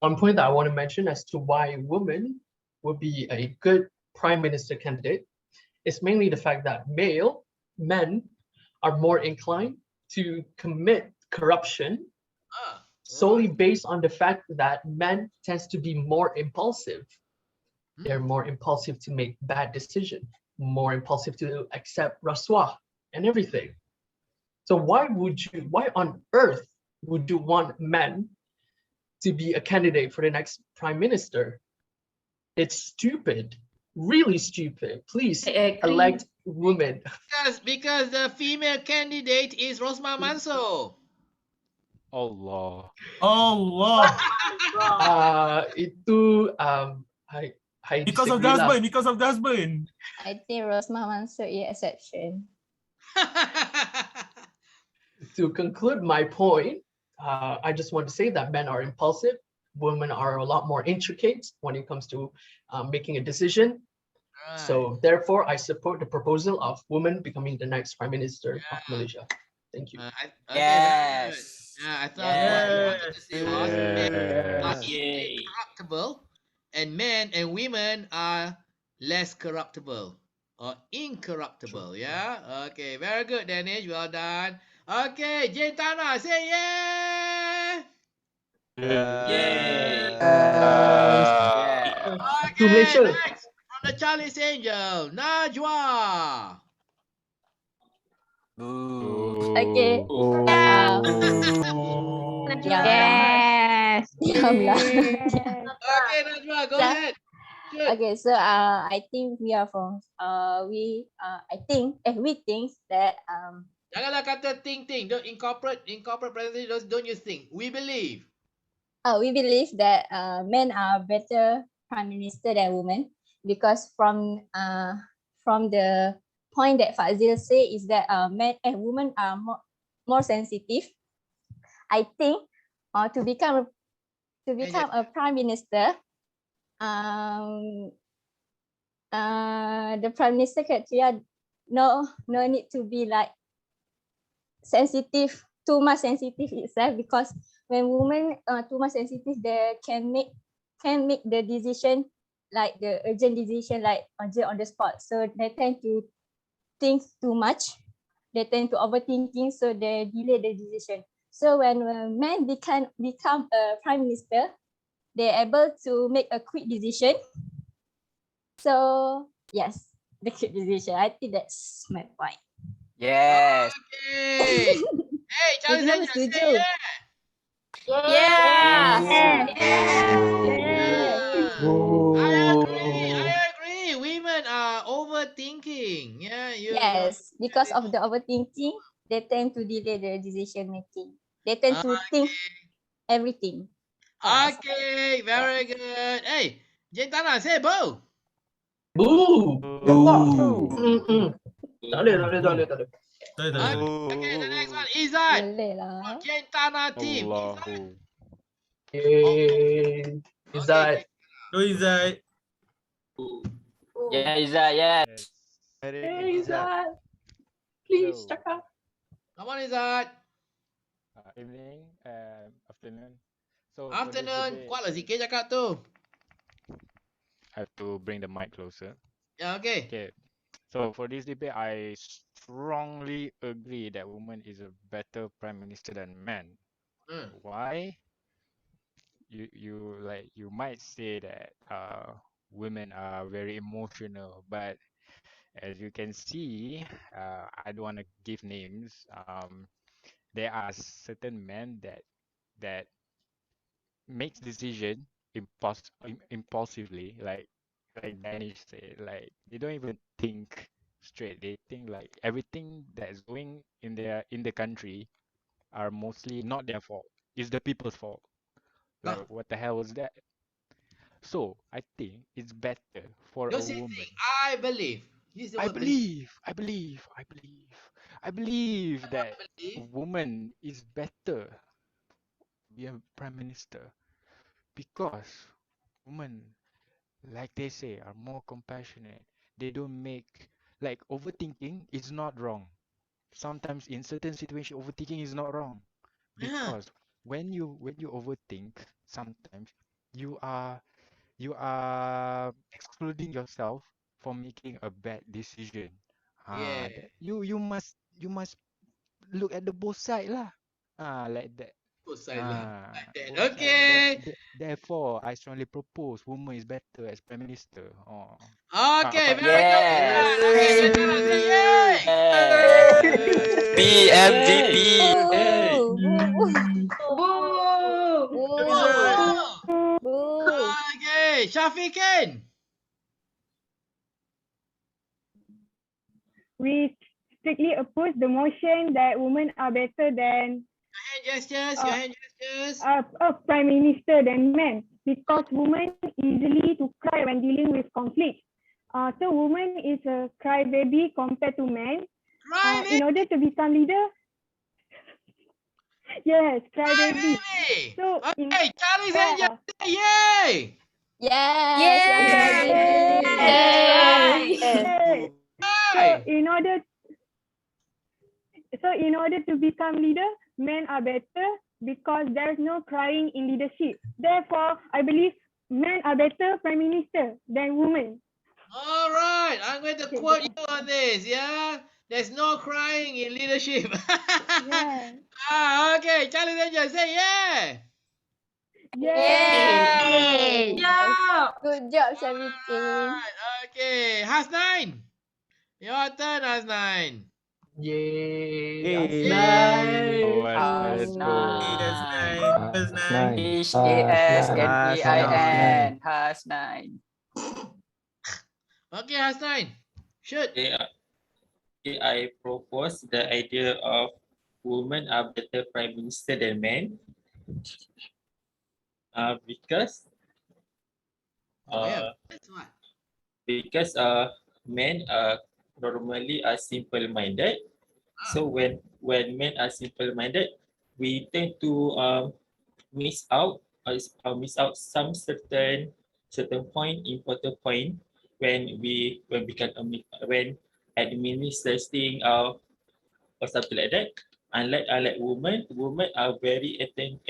one point that I want to mention as to why women would be a good prime minister candidate is mainly the fact that men are more inclined to commit corruption solely based on the fact that men tends to be more impulsive. They're more impulsive to make bad decisions, more impulsive to accept rasuah and everything. So why on earth would you want men to be a candidate for the next prime minister? It's stupid, really stupid. Please elect women. Because the female candidate is Rosma Manso. Allah. Itu because of the husband. I think Rosmah Mansur is exception. To conclude my point, I just want to say that men are impulsive. Women are a lot more intricate when it comes to making a decision. So therefore, I support the proposal of women becoming the next prime minister of Malaysia. Thank you. Yes. I thought what you wanted to say was men are incorruptible and men and women are less corruptible or incorruptible. Yeah. Okay. Very good, Danish. Well done. Okay, Jane Tana, say yeah. Yes. To Okay, Malaysia. next from the Charlie's Angel, Najwa. Okay. Yes. Diamlah. Okay, Najwa, go So, ahead. Shoot. okay, so I think we are from we think that Janganlah kata think. Don't incorporate presentation. Don't use think. We believe. we believe that men are better prime minister than women because from the point that Fazil say is that men and women are more sensitive. I think to become a prime minister, the prime minister criteria no need to be like sensitive, too much sensitive itself, because when women too much sensitive, they can make the decision, like the urgent decision, like on the spot. So they tend to think too much. They tend to overthinking, so they delay the decision. So when men become a prime minister, they're able to make a quick decision. So yes, the quick decision. I think that's my point. Yes. Okay. Hey, Charles Kenapa Angel, say setuju? yeah. Yeah. I agree. Women are overthinking. Yeah, Yes, because of the overthinking, they tend to delay the decision making. They tend to think everything fast. Okay, very good. Hey, Jentana, say boo. Boo. Tak boleh. Okay, the next one, Izzat. Boleh lah. Jentana team. Allahu. Izzat. Go Izzat. Yeah, Izzat, yeah. Hey, Izzat. Please, cakap. Come on, Izzat. Evening, afternoon. So Afternoon. Kuat lah sikit cakap tu. I have to bring the mic closer. Yeah, okay. Okay. So for this debate, I strongly agree that woman is a better prime minister than man. Why? You might say that women are very emotional, but as you can see, I don't want to give names. There are certain men that makes decision impulsively, like Danish said, like they don't even think straight. They think like everything that's going in the country are mostly not their fault. It's the people's fault. Like what the hell was that? So I think it's better for a Don't say woman. think. I believe. Use the I word believe that a woman is better to be a prime minister because women, like they say, are more compassionate. They don't make like overthinking is not wrong. Sometimes in certain situations, overthinking is not wrong because when you overthink, sometimes you are excluding yourself from making a bad decision. You must look at the both side lah. Like that. Both side lah. Like that. Both side. Okay. Therefore, I strongly propose woman is better as prime minister. Okay, very good. Okay, Jentana, say yay. PMVP. Okay, Shafiqin. We strictly oppose the motion that women are better than Your hand gestures. prime minister than men, because women easily to cry when dealing with conflict. So woman is a crybaby compared to men. In order to become leader, yes, crybaby. So okay, Charlie's Angel, say yay. Yes. So in order to become leader, men are better because there's no crying in leadership. Therefore, I believe men are better prime minister than women. All right, I'm going to quote you on this. Yeah, There's no crying in leadership. Yeah. Okay. Charlie Ranger, say yeah. Yay! Good job, Shaviti. Okay. Hasnain. Your turn, Hasnain. Yay! Yay! Has nine. Nine. HASNAIN. Has nine. Okay, Hasnain. Shoot. I propose the idea of women are better prime minister than men. Because That's what. because men normally are simple-minded. So when men are simple-minded, we tend to miss out some certain point, important point when administrating or something like that. Unlike women are very attention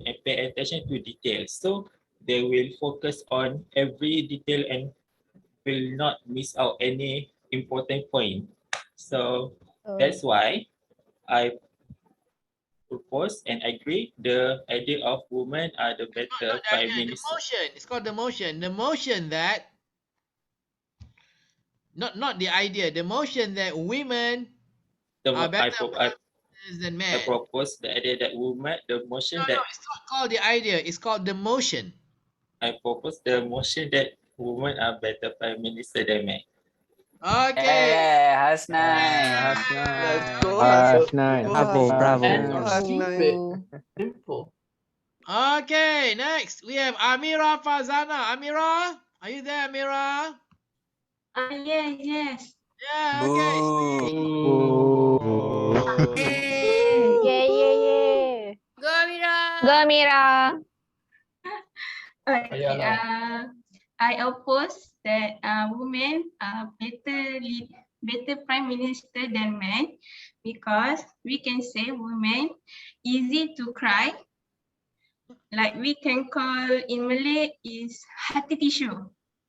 and pay attention to details. So they will focus on every detail and will not miss out any important point. So that's why I propose and agree the idea of women are the better Not the prime idea. The minister. motion. It's called the motion. The motion that not the idea. The motion that women are better than men. I propose the idea that the motion No, that it's not called the idea. It's called the motion. I propose the motion that women are better prime minister than men. Okay. Has nine. Let's go. Hasnain. And Hasnain. simple. Okay, next we have Amira Fazana. Amira, are you there, Amira? Yes. Yeah, okay. Yeah, yeah, yeah. Go Mira. Go, Mira. Okay. I oppose that women are better prime minister than men because we can say women easy to cry. Like we can call in Malay is hati tissue.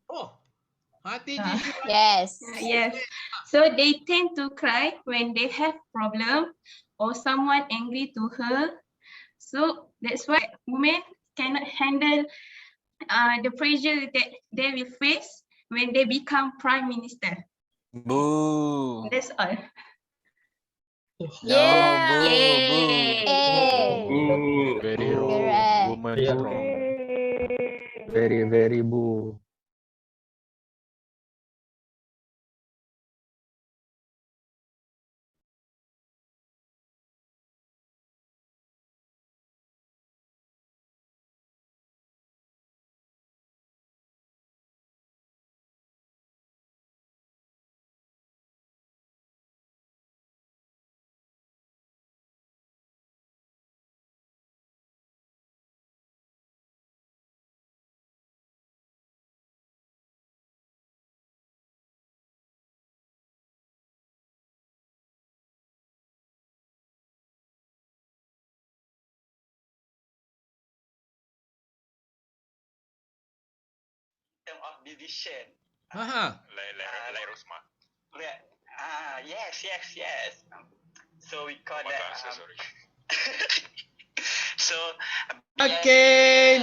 Oh, hati tissue. Yes. Yes. So they tend to cry when they have problem or someone angry to her. So that's why women cannot handle the pressure that they will face when they become prime minister. Boo. That's all. Yeah. Boo. Very wrong. Woman strong. Very, very boo. Of division. Like Rosma. Yes. So we call that. So. Okay.